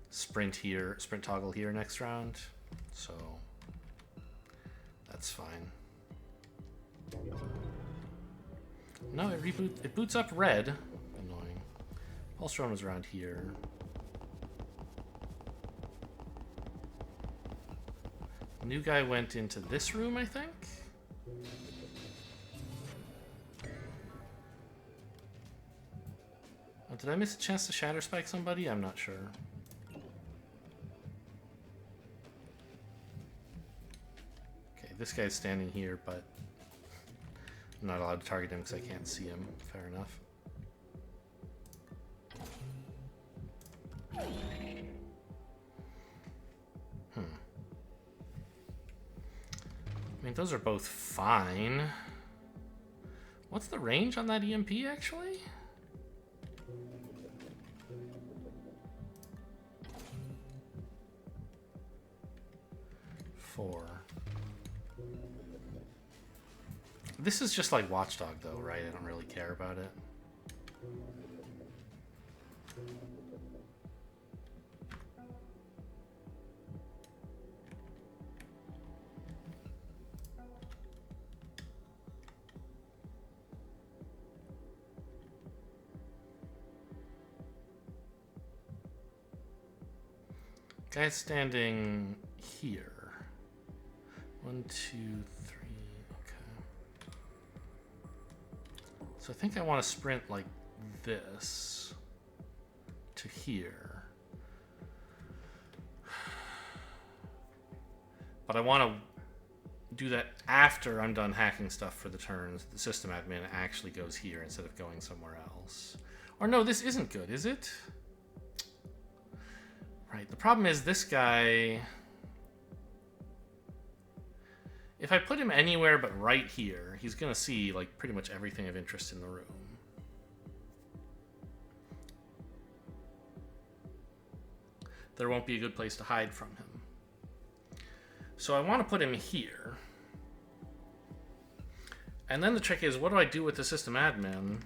sprint toggle here next round, so that's fine. No, it boots up red. Annoying. Pulse drone was around here. New guy went into this room, I think? Oh, did I miss a chance to shatter spike somebody? I'm not sure. Okay, this guy's standing here, but I'm not allowed to target him because I can't see him. Fair enough. I mean, those are both fine. What's the range on that EMP, actually? Four. This is just like Watchdog, though, right? I don't really care about it. Guy's standing here. 1, 2, 3. Okay. So I think I want to sprint like this to here. But I want to do that after I'm done hacking stuff for the turns. The system admin actually goes here instead of going somewhere else. Or no, this isn't good, is it? Right, the problem is this guy... If I put him anywhere but right here, he's going to see like pretty much everything of interest in the room. There won't be a good place to hide from him. So I want to put him here. And then the trick is, what do I do with the system admin?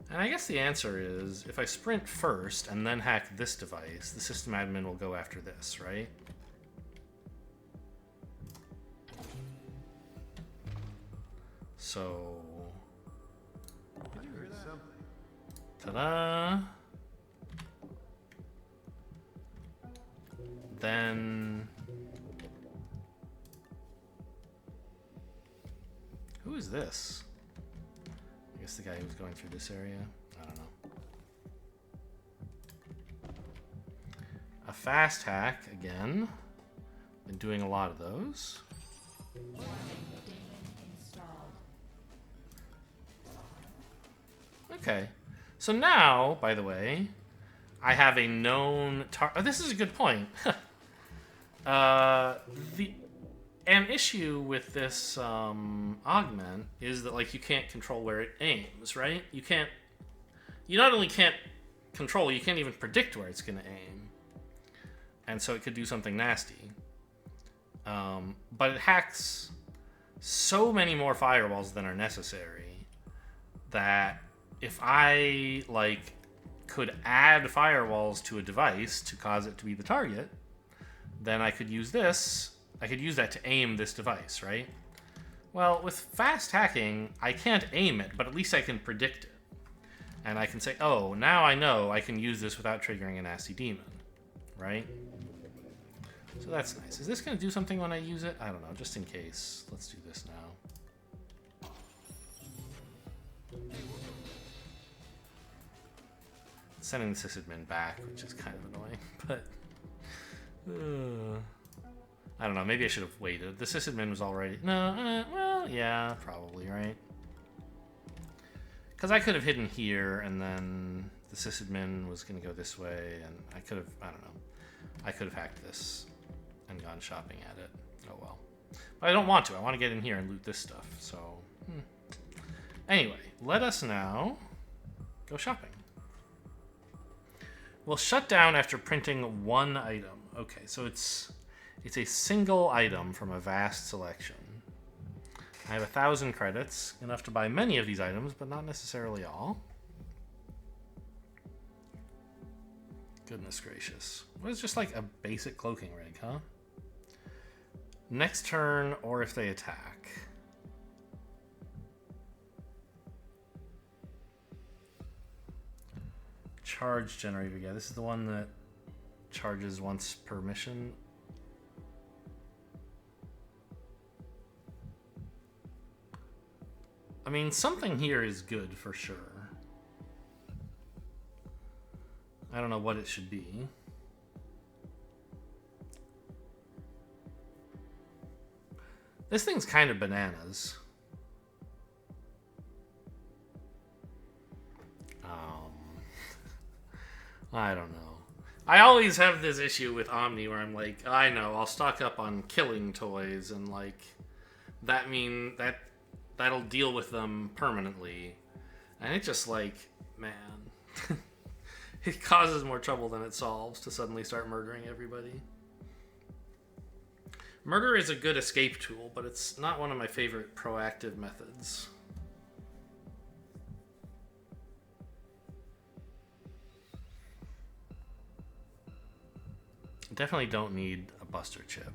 And I guess the answer is, if I sprint first and then hack this device, the system admin will go after this, right? So... Did you hear something? Ta-da! Then... Who is this? I guess the guy who's going through this area? I don't know. A fast hack, again. Been doing a lot of those. Okay. So now, by the way, I have a known target. Oh, this is a good point. An issue with this augment is that like you can't control where it aims, right? You not only can't control, you can't even predict where it's going to aim, and so it could do something nasty. But it hacks so many more firewalls than are necessary that if I like could add firewalls to a device to cause it to be the target, then I could use this. I could use that to aim this device, right? Well, with fast hacking, I can't aim it, but at least I can predict it. And I can say, oh, now I know I can use this without triggering a nasty demon, right? So that's nice. Is this going to do something when I use it? I don't know, just in case. Let's do this now. Sending the sysadmin back, which is kind of annoying, but... I don't know, maybe I should have waited. The sysadmin was already... No, well, yeah, probably, right? Because I could have hidden here, and then the sysadmin was going to go this way, and I could have... I don't know. I could have hacked this and gone shopping at it. Oh, well. But I don't want to. I want to get in here and loot this stuff, so... Anyway, let us now go shopping. We'll shut down after printing one item. Okay, so it's a single item from a vast selection. I have 1,000 credits, enough to buy many of these items, but not necessarily all. Goodness gracious. What is just like a basic cloaking rig, huh? Next turn, or if they attack. Charge generator, yeah, this is the one that charges once per mission. I mean, something here is good for sure. I don't know what it should be. This thing's kind of bananas. I don't know. I always have this issue with Omni where I'm like, I know, I'll stock up on killing toys and like that'll deal with them permanently. And it just like, man, it causes more trouble than it solves to suddenly start murdering everybody. Murder is a good escape tool, but it's not one of my favorite proactive methods. Definitely don't need a buster chip.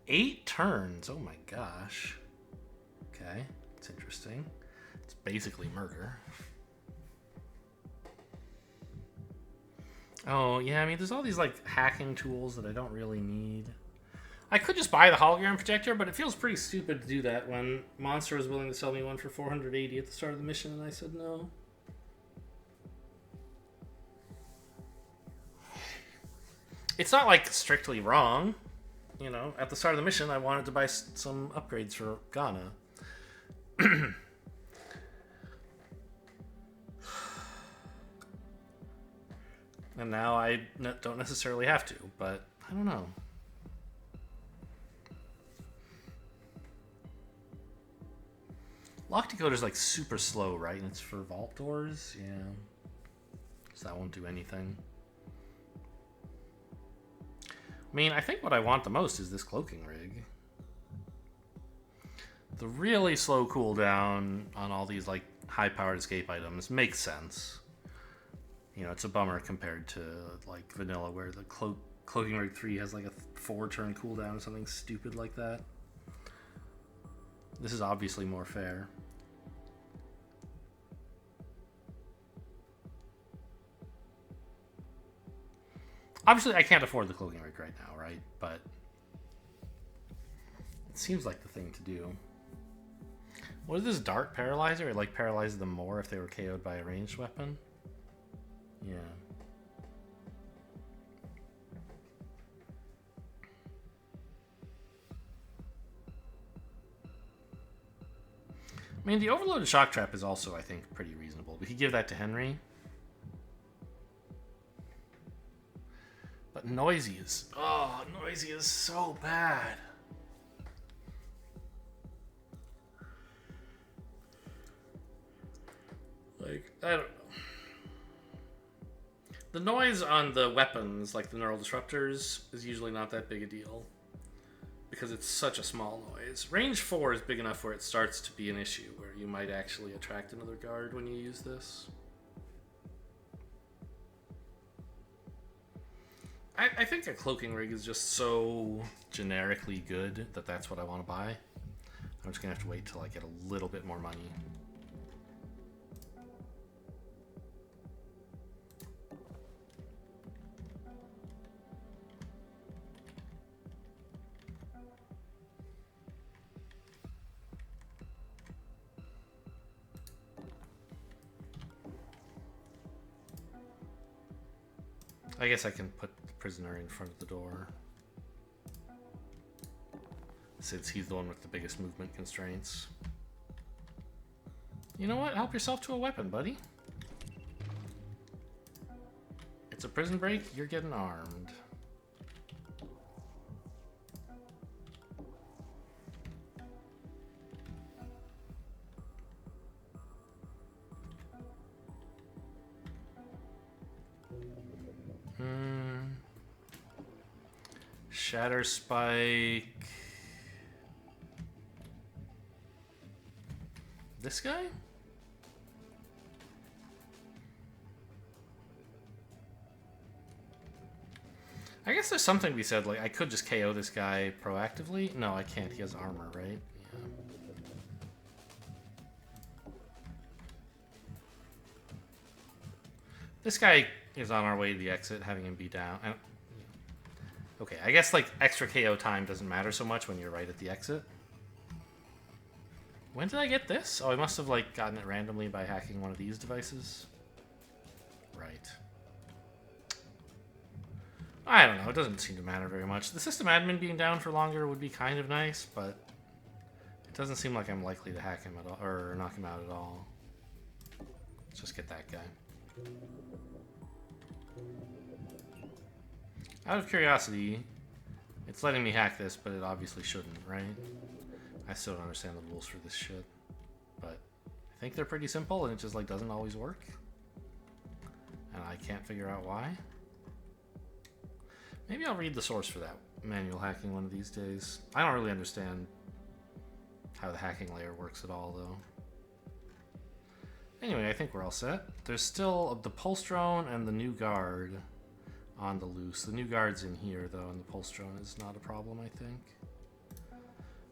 8 turns. Oh my gosh. Okay, it's interesting. It's basically murder. Oh, yeah, I mean, there's all these, like, hacking tools that I don't really need. I could just buy the hologram projector, but it feels pretty stupid to do that when Monster was willing to sell me one for 480 at the start of the mission, and I said no. It's not, like, strictly wrong. You know, at the start of the mission, I wanted to buy some upgrades for Ghana. And now I don't necessarily have to, but I don't know. Lock decoder's like super slow, right? And it's for vault doors? Yeah. So that won't do anything. I mean, I think what I want the most is this cloaking rig. The really slow cooldown on all these like high-powered escape items makes sense. You know, it's a bummer compared to like vanilla, where the cloaking rig 3 has like a 4-turn cooldown or something stupid like that. This is obviously more fair. Obviously, I can't afford the cloaking rig right now, right? But it seems like the thing to do. What is this dart paralyzer? It like paralyzes them more if they were KO'd by a ranged weapon? Yeah. I mean, the overloaded shock trap is also, I think, pretty reasonable. We could give that to Henry. But Noisy is... Oh, Noisy is so bad. Like, I don't know. The noise on the weapons, like the neural disruptors, is usually not that big a deal. Because it's such a small noise. Range 4 is big enough where it starts to be an issue, where you might actually attract another guard when you use this. I think a cloaking rig is just so generically good that that's what I want to buy. I'm just going to have to wait till I get a little bit more money. I guess I can put the prisoner in front of the door, since he's the one with the biggest movement constraints. You know what? Help yourself to a weapon, buddy. It's a prison break, you're getting armed. Shatter Spike. This guy? I guess there's something to be said, like, I could just KO this guy proactively. No, I can't. He has armor, right? Yeah. This guy is on our way to the exit, having him be down. Okay, I guess, like, extra KO time doesn't matter so much when you're right at the exit. When did I get this? Oh, I must have, like, gotten it randomly by hacking one of these devices. Right. I don't know, it doesn't seem to matter very much. The system admin being down for longer would be kind of nice, but it doesn't seem like I'm likely to hack him at all, or knock him out at all. Let's just get that guy. Out of curiosity, it's letting me hack this, but it obviously shouldn't, right? I still don't understand the rules for this shit. But I think they're pretty simple, and it just, like, doesn't always work. And I can't figure out why. Maybe I'll read the source for that manual hacking one of these days. I don't really understand how the hacking layer works at all, though. Anyway, I think we're all set. There's still the pulse drone and the new guard on the loose. The new guard's in here, though, and the pulse drone is not a problem, I think.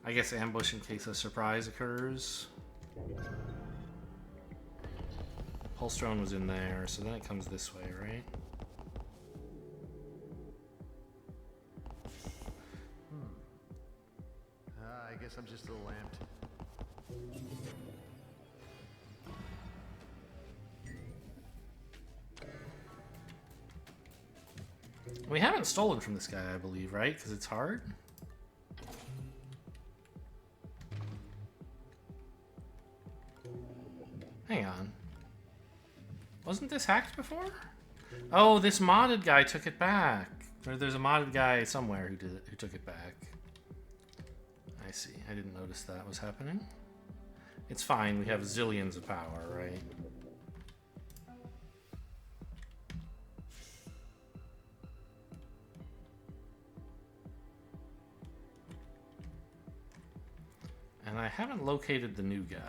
I guess ambush in case a surprise occurs. Pulse drone was in there, so then it comes this way, right? I guess I'm just a little amped. We haven't stolen from this guy, I believe, right? Because it's hard? Hang on. Wasn't this hacked before? Oh, this modded guy took it back. Or there's a modded guy somewhere who did it, who took it back. I see. I didn't notice that was happening. It's fine. We have zillions of power, right? And I haven't located the new guy.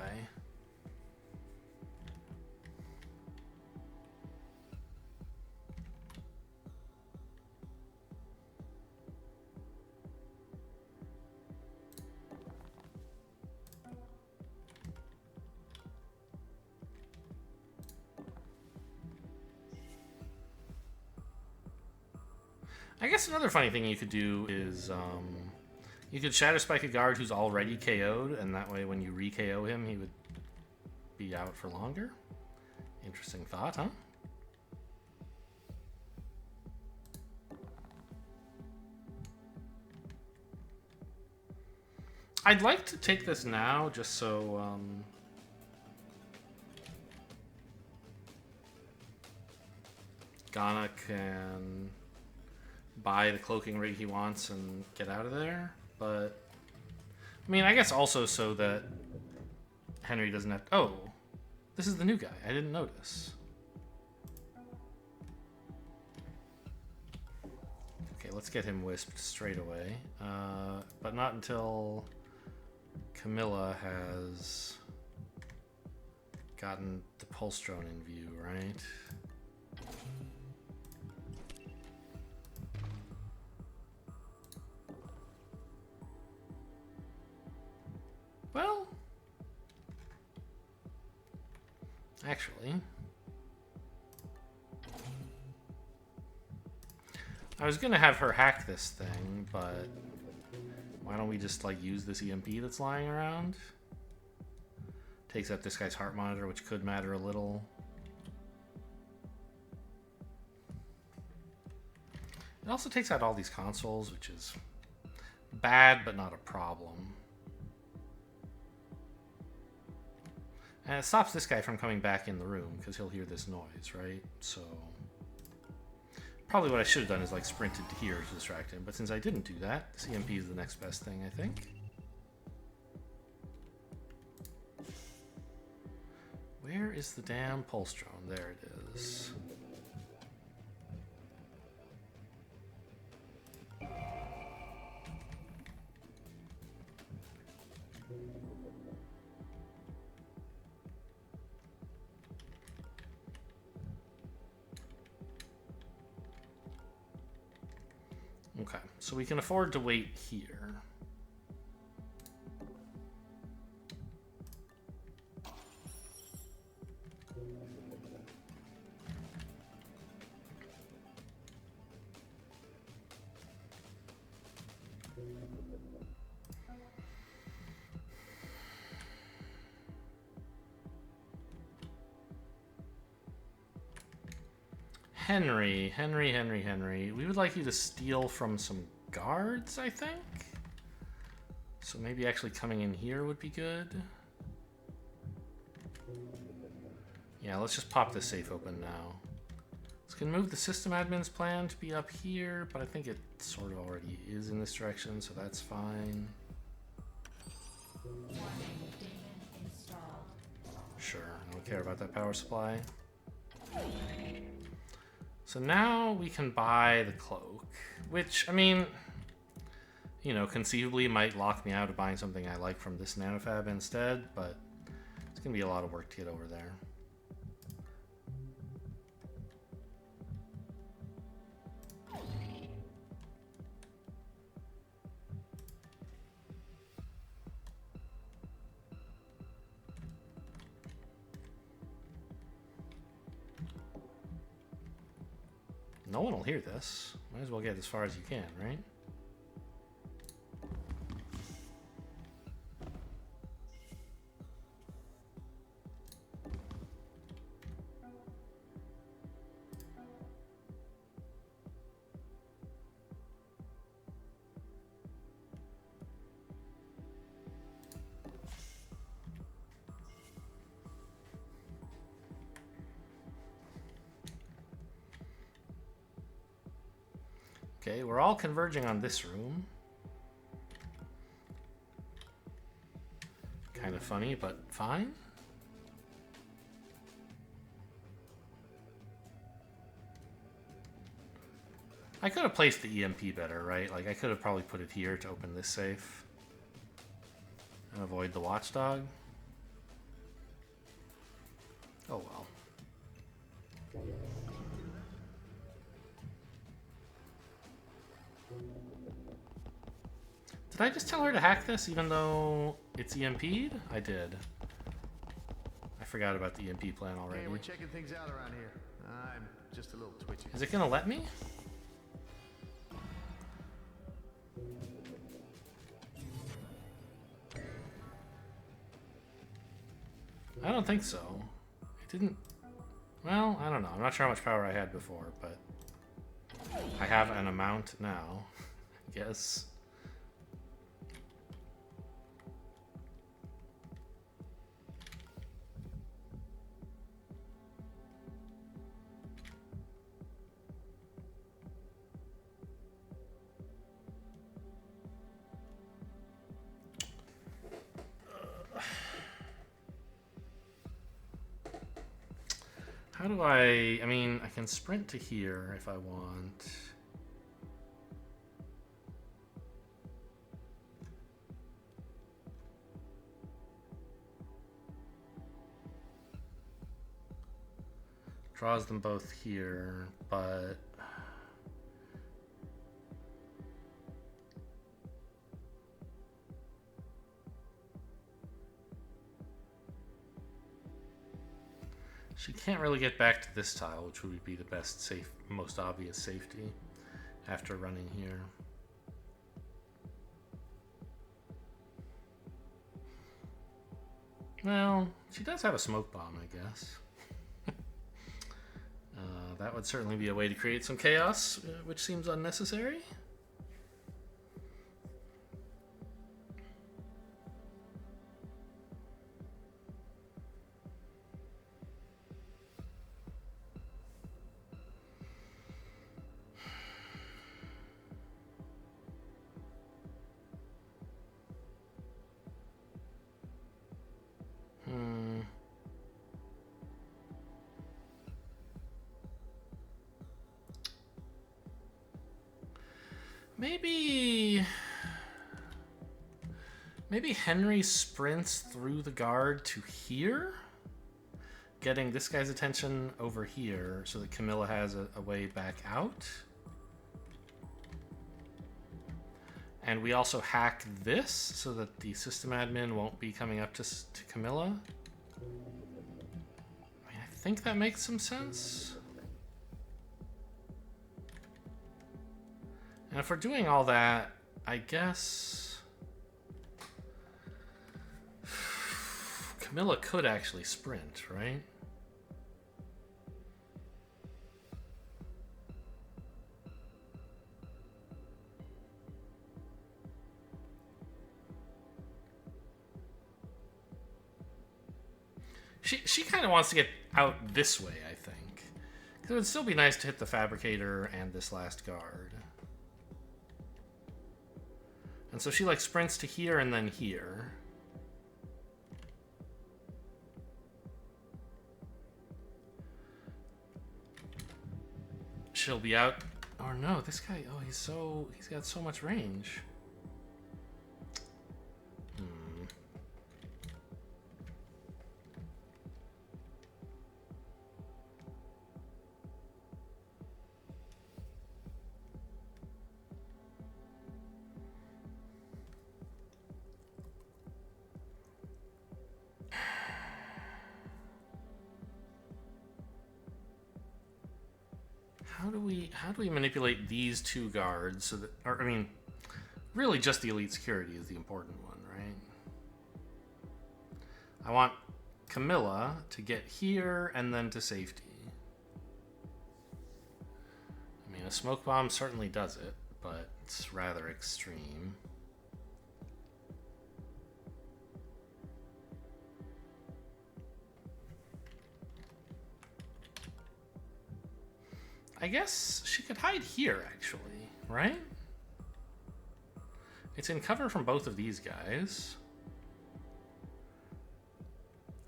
I guess another funny thing you could do is you could Shadow Spike a guard who's already KO'd, and that way when you re-KO him, he would be out for longer. Interesting thought, huh? I'd like to take this now, just so Ghana can buy the cloaking rig he wants and get out of there. But I mean, I guess also so that Henry doesn't have to... Oh, this is the new guy. I didn't notice. Okay, let's get him wisped straight away. But not until Camilla has gotten the pulse drone in view, right? Well, actually, I was gonna have her hack this thing, but why don't we just like use this EMP that's lying around? Takes out this guy's heart monitor, which could matter a little. It also takes out all these consoles, which is bad, but not a problem. And it stops this guy from coming back in the room, because he'll hear this noise, right? So probably what I should have done is like sprinted to here to distract him, but since I didn't do that, this EMP is the next best thing, I think. Where is the damn pulse drone? There it is. Okay, so we can afford to wait here. Henry. We would like you to steal from some guards, I think? So maybe actually coming in here would be good. Yeah, let's just pop this safe open now. This can move the system admin's plan to be up here, but I think it sort of already is in this direction, so that's fine. Sure, I don't care about that power supply. So now we can buy the cloak, which, I mean, you know, conceivably might lock me out of buying something I like from this nanofab instead, but it's going to be a lot of work to get over there. No one will hear this. Might as well get as far as you can, right? Okay, we're all converging on this room. Kind of funny, but fine. I could have placed the EMP better, right? Like, I could have probably put it here to open this safe. And avoid the watchdog. Oh well. Did I just tell her to hack this even though it's EMP'd? I did. I forgot about the EMP plan already. Okay, we're checking things out around here. I'm just a little twitchy. Is it gonna let me? I don't think so. It didn't... Well, I don't know. I'm not sure how much power I had before, but... I have an amount now, I guess. How do I mean, I can sprint to here if I want. Draws them both here, but she can't really get back to this tile, which would be the best safe, most obvious safety after running here. Well, she does have a smoke bomb, I guess. That would certainly be a way to create some chaos, which seems unnecessary. Maybe Henry sprints through the guard to here, getting this guy's attention over here so that Camilla has a way back out. And we also hack this so that the system admin won't be coming up to Camilla. I mean, I think that makes some sense. And if we're doing all that, I guess Camilla could actually sprint, right? She kind of wants to get out this way, I think. Because it would still be nice to hit the fabricator and this last guard. And so she like sprints to here and then here. She'll be out. Or no, this guy, oh, he's got so much range. How do we manipulate these two guards so that, or I mean, really just the elite security is the important one, right? I want Camilla to get here and then to safety. I mean, a smoke bomb certainly does it, but it's rather extreme. I guess she could hide here, actually, right? It's in cover from both of these guys.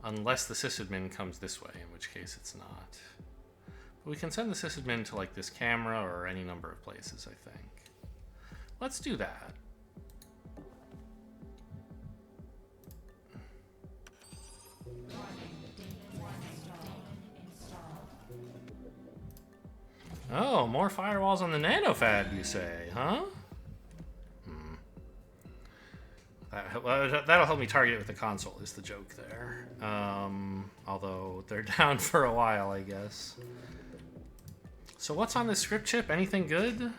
Unless the sysadmin comes this way, in which case it's not. But we can send the sysadmin to, like, this camera or any number of places, I think. Let's do that. Oh, more firewalls on the NanoFab, you say, huh? That'll help me target it with the console, is the joke there. Although they're down for a while, I guess. So what's on this script chip? Anything good?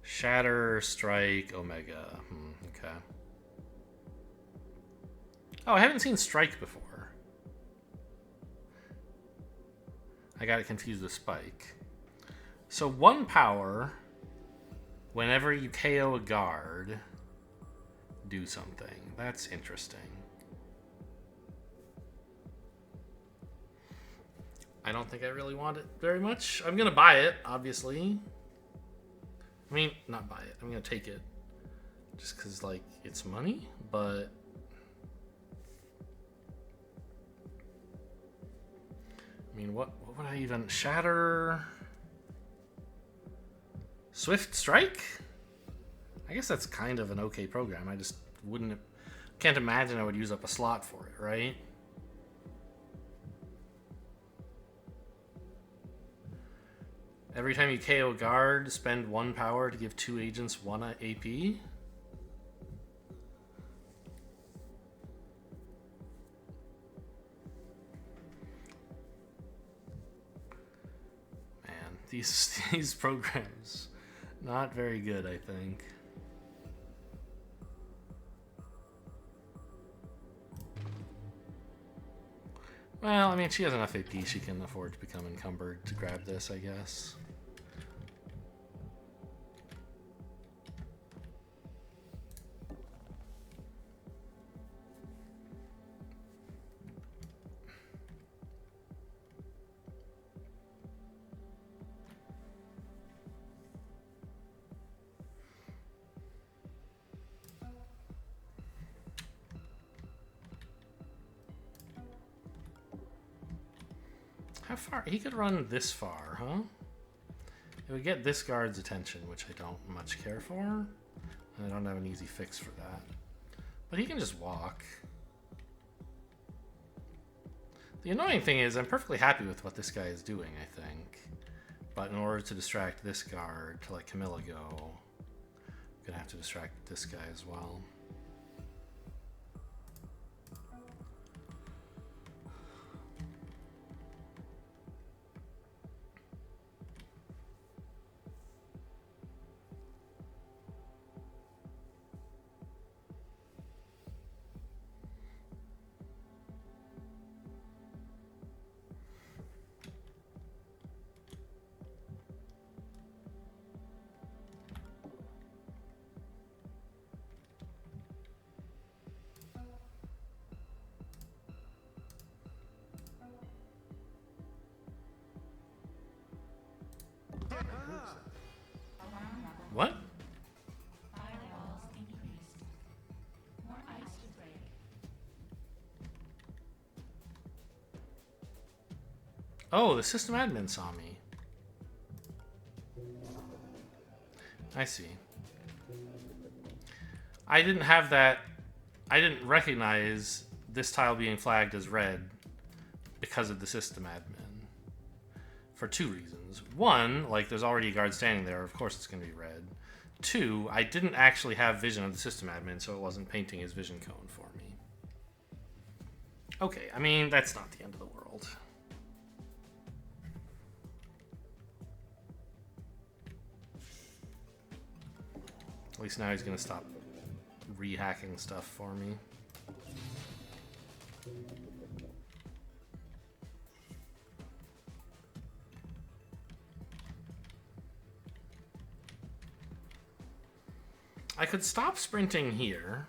Shatter, Strike, Omega. Okay. Oh, I haven't seen Strike before. I got it confused with Spike. So 1 power, whenever you KO a guard, do something. That's interesting. I don't think I really want it very much. I'm gonna buy it, obviously. I mean, not buy it. I'm gonna take it. Just because, like, it's money, but... I mean, what would I even... Shatter... Swift Strike? I guess that's kind of an okay program. I just wouldn't... Can't imagine I would use up a slot for it, right? Every time you KO a guard, spend 1 power to give 2 agents 1 AP? These programs, not very good, I think. Well, I mean, she has enough AP, she can afford to become encumbered to grab this, I guess. How far? He could run this far, huh? It would get this guard's attention, which I don't much care for. And I don't have an easy fix for that. But he can just walk. The annoying thing is I'm perfectly happy with what this guy is doing, I think. But in order to distract this guard, to let Camilla go, I'm gonna have to distract this guy as well. What? Firewalls increased. More ice to break. Oh, the system admin saw me. I see. I didn't have that. I didn't recognize this tile being flagged as red because of the system admin. For 2 reasons. 1, like there's already a guard standing there, of course it's going to be red. 2, I didn't actually have vision of the system admin, so it wasn't painting his vision cone for me. Okay, I mean, that's not the end of the world. At least now he's gonna stop re-hacking stuff for me. I could stop sprinting here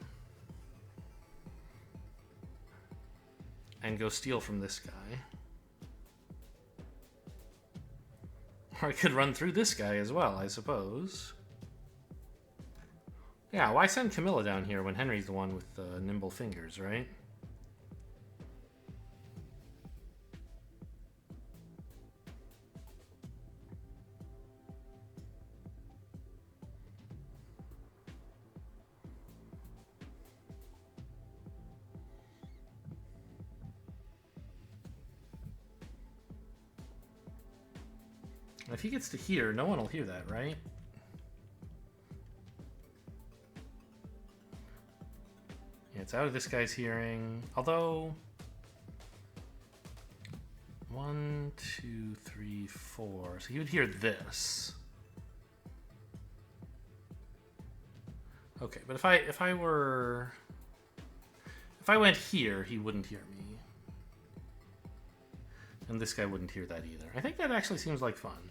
and go steal from this guy. Or I could run through this guy as well, I suppose. Yeah, why send Camilla down here when Henry's the one with the nimble fingers, right? If he gets to here, no one will hear that, right? Yeah, it's out of this guy's hearing. Although... 1, 2, 3, 4. So he would hear this. Okay, but if I went here, he wouldn't hear me. And this guy wouldn't hear that either. I think that actually seems like fun.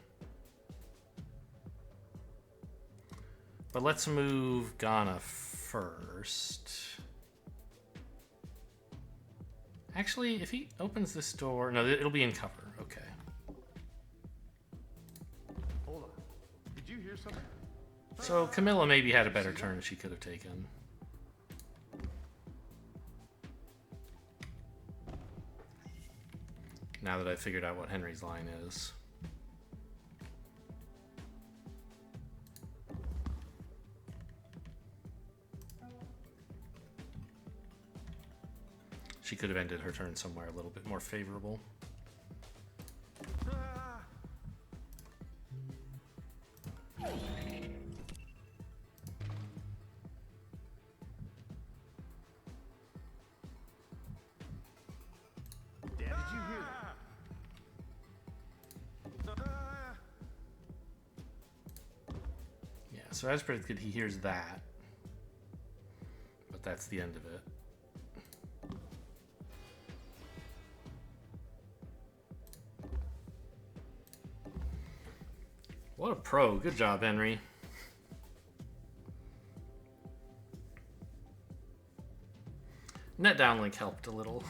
But let's move Ghana first. Actually, if he opens this door... No, it'll be in cover. Okay. Hold on. Did you hear something? So Camilla maybe had a better turn she could have taken. Now that I've figured out what Henry's line is. She could have ended her turn somewhere a little bit more favorable. So as predicted, he hears that. But that's the end of it. What a pro. Good job, Henry. Net downlink helped a little.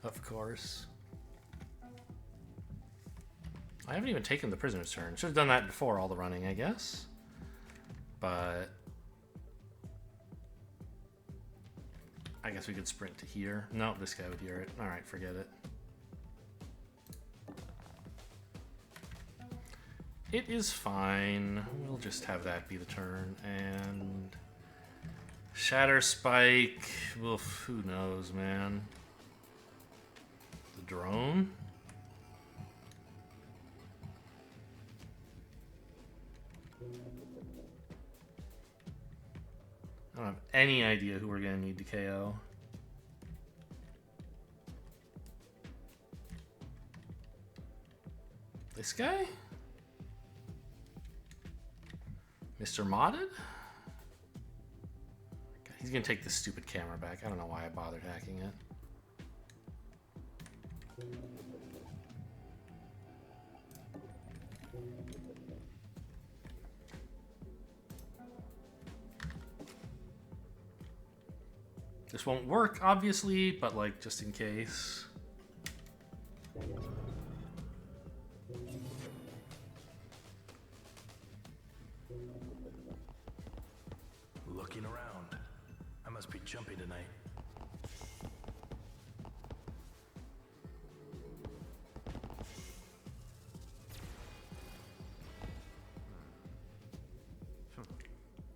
Of course. I haven't even taken the prisoner's turn. Should have done that before all the running, I guess. But I guess we could sprint to here. No, this guy would hear it. Alright, forget it. It is fine. We'll just have that be the turn. And Shatter Spike. Oof, who knows, man. The drone? I don't have any idea who we're going to need to KO. This guy? Mr. Modded? God, he's going to take this stupid camera back. I don't know why I bothered hacking it. This won't work, obviously, but like, just in case. Looking around. I must be jumpy tonight.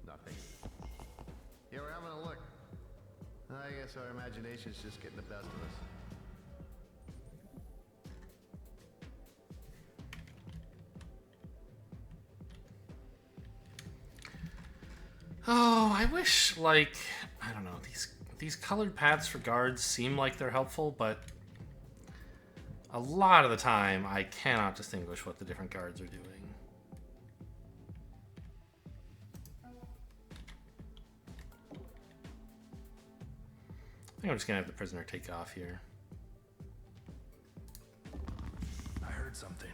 Nothing. Yeah, we're having a look. I guess our imagination's just getting the best of us. Oh, I wish, like, I don't know, these colored paths for guards seem like they're helpful, but a lot of the time I cannot distinguish what the different guards are doing. think I'm just gonna have the prisoner take off here. I heard something.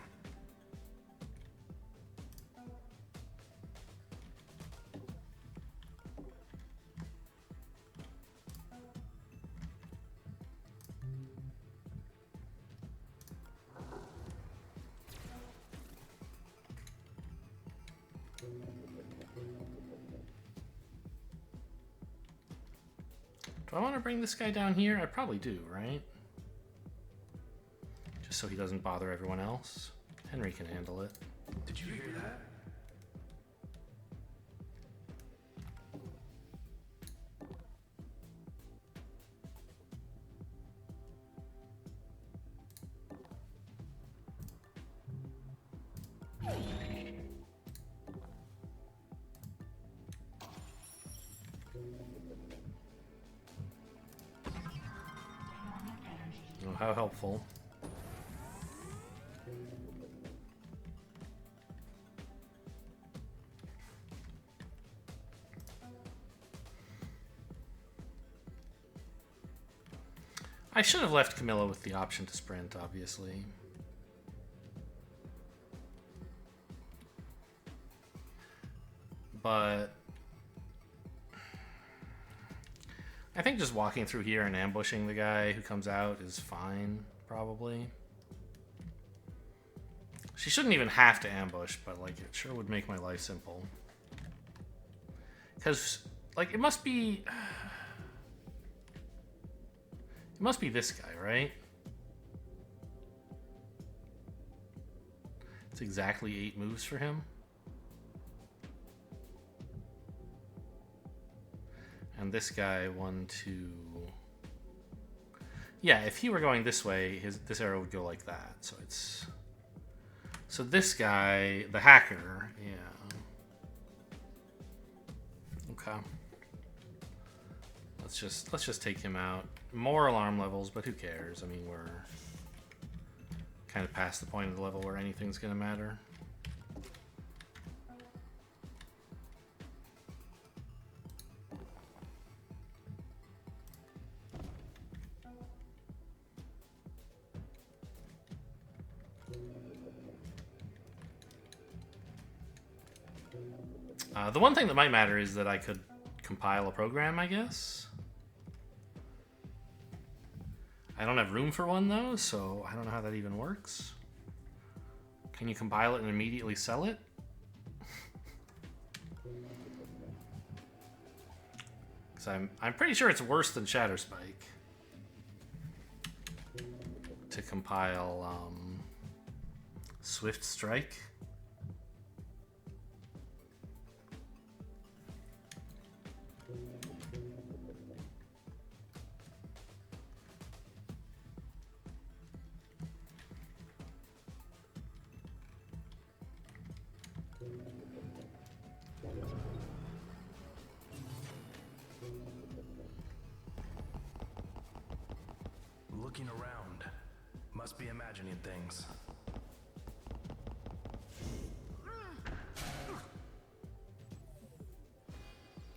Do I want to bring this guy down here? I probably do, right? Just so he doesn't bother everyone else. Henry can handle it. Did you hear that? Oh, how helpful. I should have left Camilla with the option to sprint, obviously. But I think just walking through here and ambushing the guy who comes out is fine, probably. She shouldn't even have to ambush, but like it sure would make my life simple. Because like it must be this guy, right? It's exactly 8 moves for him. And this guy, 1, 2. Yeah, if he were going this way, this arrow would go like that. So it's this guy, the hacker, yeah. Okay. Let's just take him out. More alarm levels, but who cares? I mean, we're kind of past the point of the level where anything's gonna matter. The one thing that might matter is that I could compile a program, I guess. I don't have room for one, though, so I don't know how that even works. Can you compile it and immediately sell it? Because I'm pretty sure it's worse than Shatterspike to compile Swift Strike. Looking around. Must be imagining things.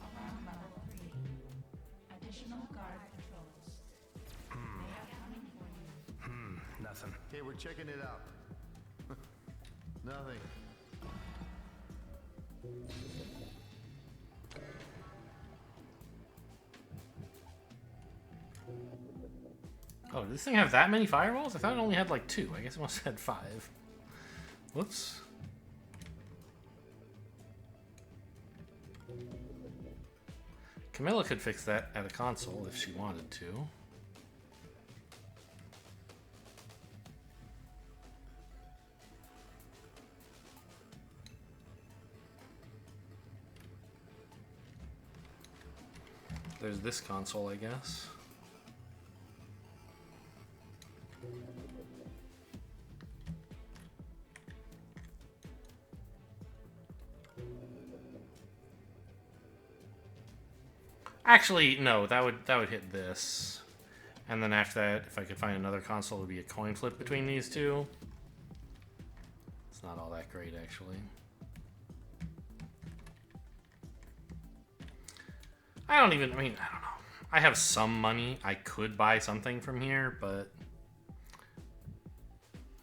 Alarm level 3. Additional guard patrols. They are coming for you. Nothing. Okay, we're checking it out. Nothing. Oh, did this thing have that many firewalls? I thought it only had like 2. I guess it must have had 5. Whoops. Camilla could fix that at a console if she wanted to. There's this console, I guess. Actually, no, that would hit this. And then after that, if I could find another console, it would be a coin flip between these two. It's not all that great, actually. I don't know. I have some money. I could buy something from here, but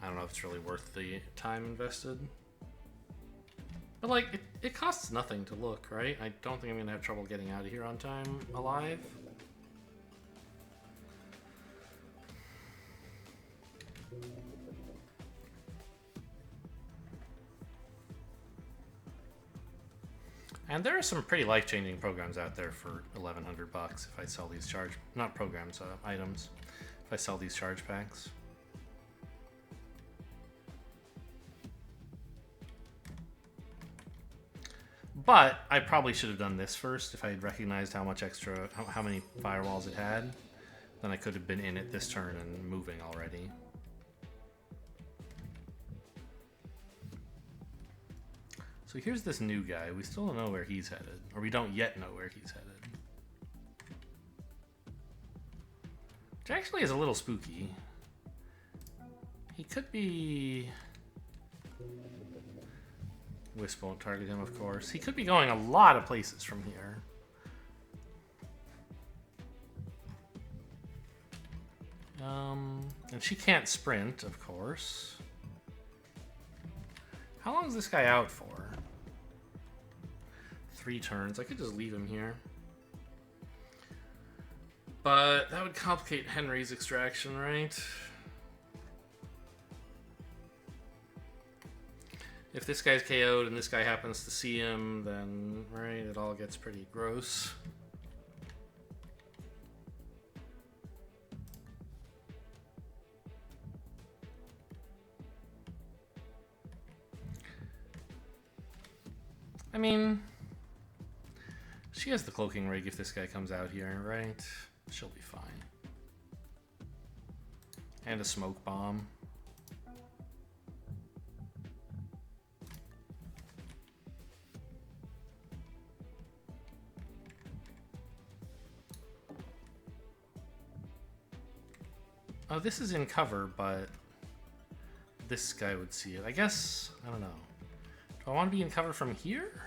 I don't know if it's really worth the time invested. But, like, it costs nothing to look, right? I don't think I'm going to have trouble getting out of here on time alive. And there are some pretty life-changing programs out there for $1,100 if I sell these not programs, items. If I sell these charge packs. But I probably should have done this first if I had recognized how much extra, how many firewalls it had. Then I could have been in it this turn and moving already. So here's this new guy. We still don't know where he's headed. Or we don't yet know where he's headed. Which actually is a little spooky. He could be... Wisp won't target him, of course. He could be going a lot of places from here. And she can't sprint, of course. How long is this guy out for? 3 turns. I could just leave him here. But that would complicate Henry's extraction, right? If this guy's KO'd and this guy happens to see him, then, right, it all gets pretty gross. I mean, she has the cloaking rig if this guy comes out here, right? She'll be fine. And a smoke bomb. Oh, this is in cover, but this guy would see it. I guess, I don't know. Do I want to be in cover from here?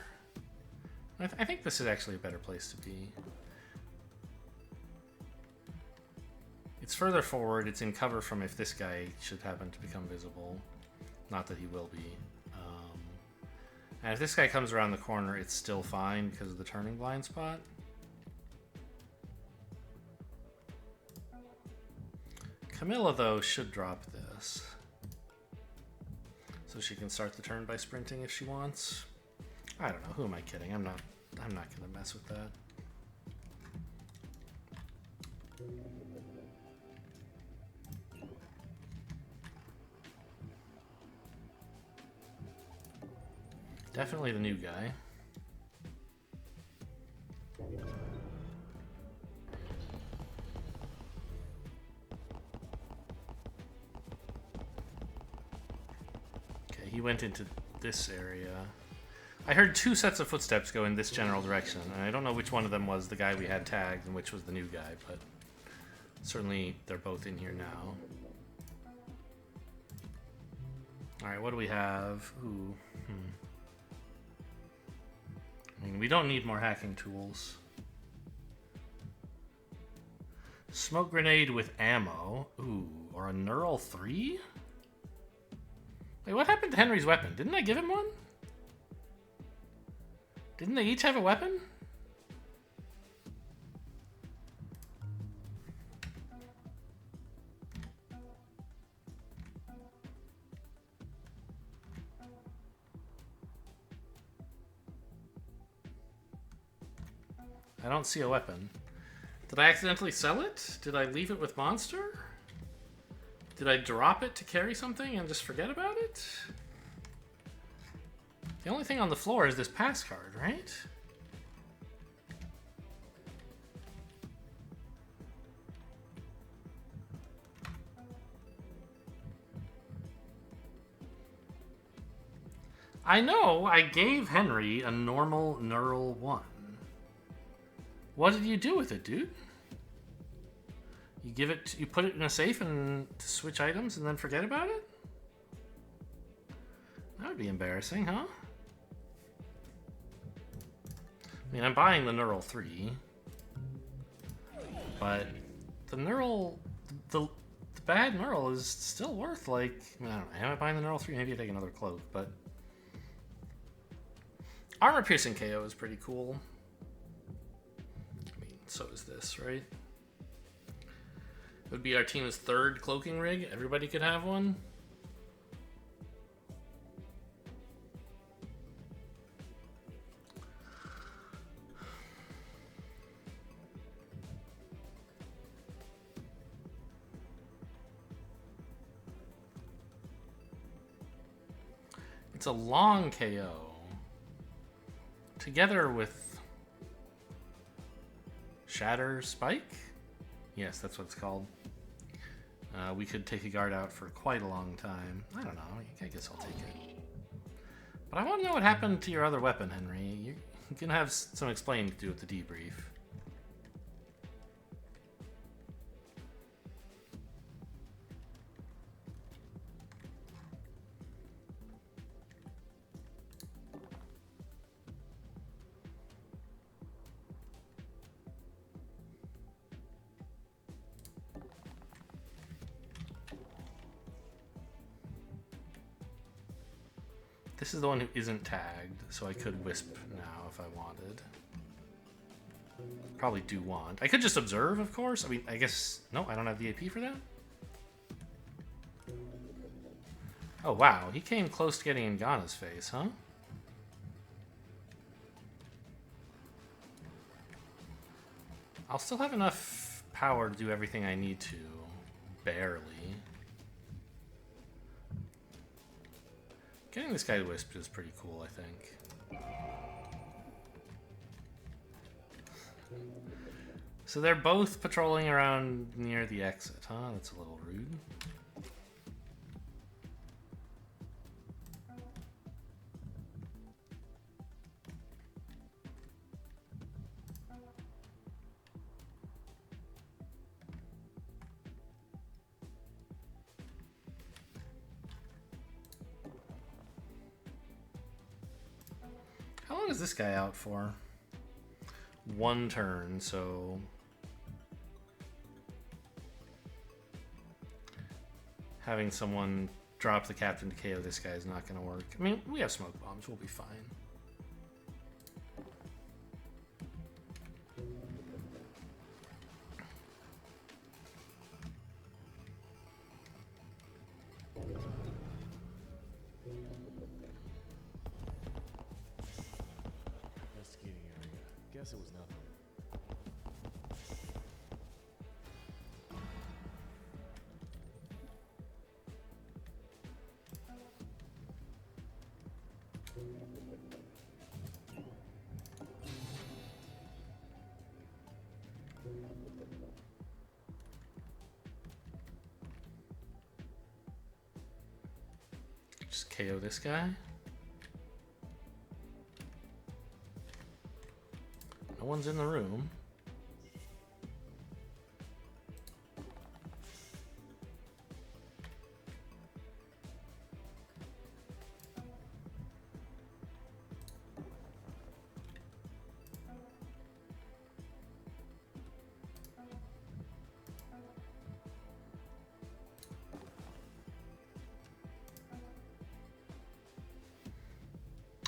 I think this is actually a better place to be. It's further forward. It's in cover from if this guy should happen to become visible. Not that he will be. And if this guy comes around the corner, it's still fine because of the turning blind spot. Camilla, though, should drop this. So she can start the turn by sprinting if she wants. I don't know. Who am I kidding? I'm not gonna mess with that. Definitely the new guy. Okay, he went into this area. I heard 2 sets of footsteps go in this general direction, and I don't know which one of them was the guy we had tagged and which was the new guy, but certainly they're both in here now. Alright, what do we have? Ooh. I mean, we don't need more hacking tools. Smoke grenade with ammo. Ooh, or a Neural 3? Wait, what happened to Henry's weapon? Didn't I give him one? Didn't they each have a weapon? I don't see a weapon. Did I accidentally sell it? Did I leave it with Monster? Did I drop it to carry something and just forget about it? The only thing on the floor is this pass card, right? I know I gave Henry a normal Neural 1. What did you do with it, dude? You give it, you put it in a safe and to switch items and then forget about it? That would be embarrassing, huh? I mean, I'm buying the Neural 3. but the neural, the bad neural is still worth like, I don't know, am I buying the neural 3? Maybe I take another cloak, but armor piercing KO is pretty cool. I mean, so is this, right? It would be our team's 3rd cloaking rig. Everybody could have one. It's a long KO. Together with Shatter Spike? Yes, that's what it's called. We could take a guard out for quite a long time. I don't know. I guess I'll take it. But I want to know what happened to your other weapon, Henry. You're going to have some explaining to do with the debrief. This is the one who isn't tagged, so I could Wisp now if I wanted. Probably do want. I could just observe, of course. I mean, I guess... No, I don't have the AP for that. Oh, wow. He came close to getting Ngana's face, huh? I'll still have enough power to do everything I need to. Barely. Getting this guy Wisp is pretty cool, I think. So they're both patrolling around near the exit, huh? That's a little rude. How long is this guy out for? 1 turn, so... Having someone drop the captain to KO this guy is not going to work. I mean, we have smoke bombs. We'll be fine. Investigating area. Guess it was nothing. Just KO this guy. No one's in the room.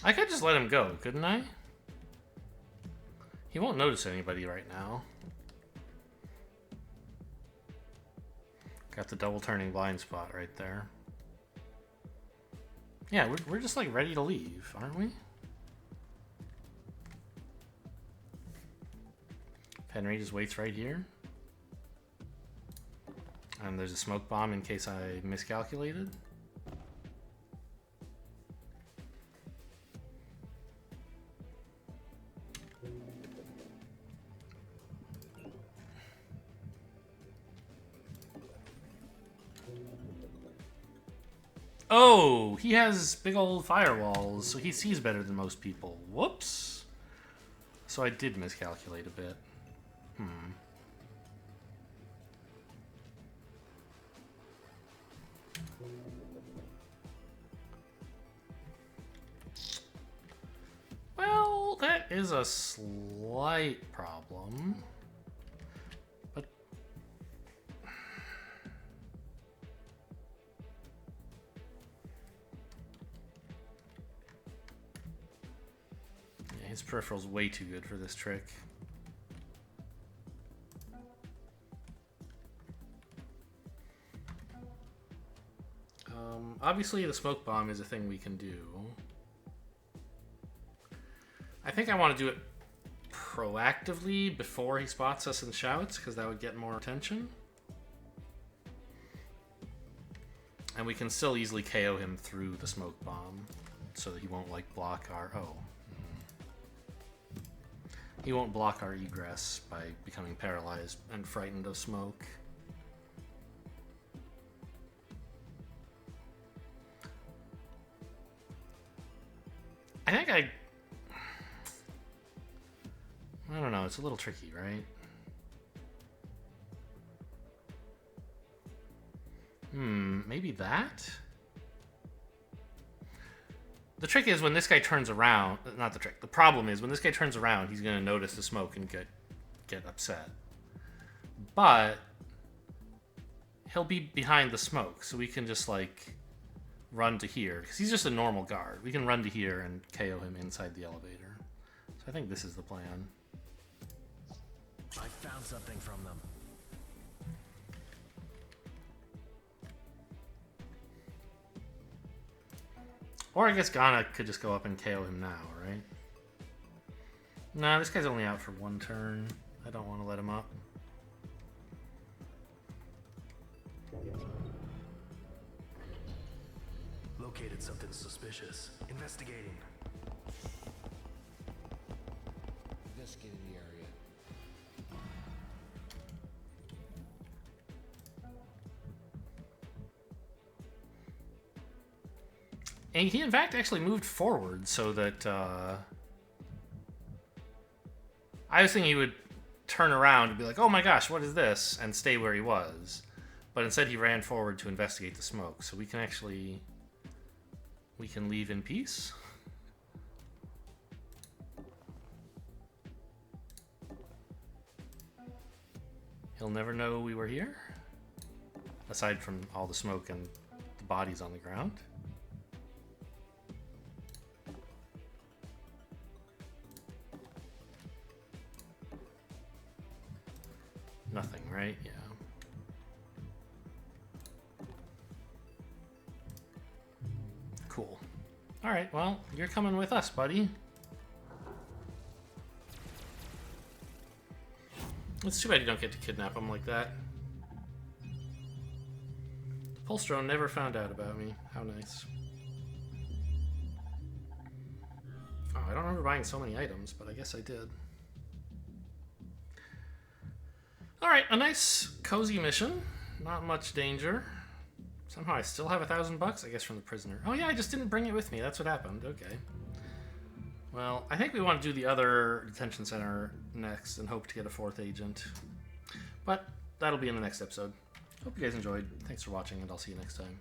I could just let him go, couldn't I? He won't notice anybody right now. Got the double turning blind spot right there. Yeah, we're just like ready to leave, aren't we? Henry just waits right here. And there's a smoke bomb in case I miscalculated. Oh, he has big old firewalls, so he sees better than most people. Whoops. So I did miscalculate a bit. Well, that is a slight problem. But His peripheral's way too good for this trick. Obviously, the smoke bomb is a thing we can do. I think I want to do it proactively before he spots us and shouts, because that would get more attention. And we can still easily KO him through the smoke bomb, so that he won't, like, block our... Oh. He won't block our egress by becoming paralyzed and frightened of smoke. I think I don't know, it's a little tricky, right? Maybe that? The trick is when this guy turns around, not the trick, the problem is when this guy turns around, he's gonna notice the smoke and get upset. But he'll be behind the smoke, so we can just like run to here, because he's just a normal guard. We can run to here and KO him inside the elevator. So I think this is the plan. I found something from them. Or I guess Ghana could just go up and KO him now, right? Nah, this guy's only out for one turn. I don't want to let him up. Located something suspicious. Investigating. Investigating the area. And he, in fact, actually moved forward so that... I was thinking he would turn around and be like, oh my gosh, what is this? And stay where he was. But instead he ran forward to investigate the smoke. So we can actually... We can leave in peace. He'll never know we were here. Aside from all the smoke and the bodies on the ground. Nothing, right? Yeah. Cool. Alright, well, you're coming with us, buddy. It's too bad you don't get to kidnap him like that. Pulse never found out about me. How nice. Oh, I don't remember buying so many items, but I guess I did. Alright, a nice, cozy mission. Not much danger. Somehow I still have $1,000, I guess, from the prisoner. Oh yeah, I just didn't bring it with me. That's what happened. Okay. Well, I think we want to do the other detention center next and hope to get a 4th agent. But that'll be in the next episode. Hope you guys enjoyed. Thanks for watching, and I'll see you next time.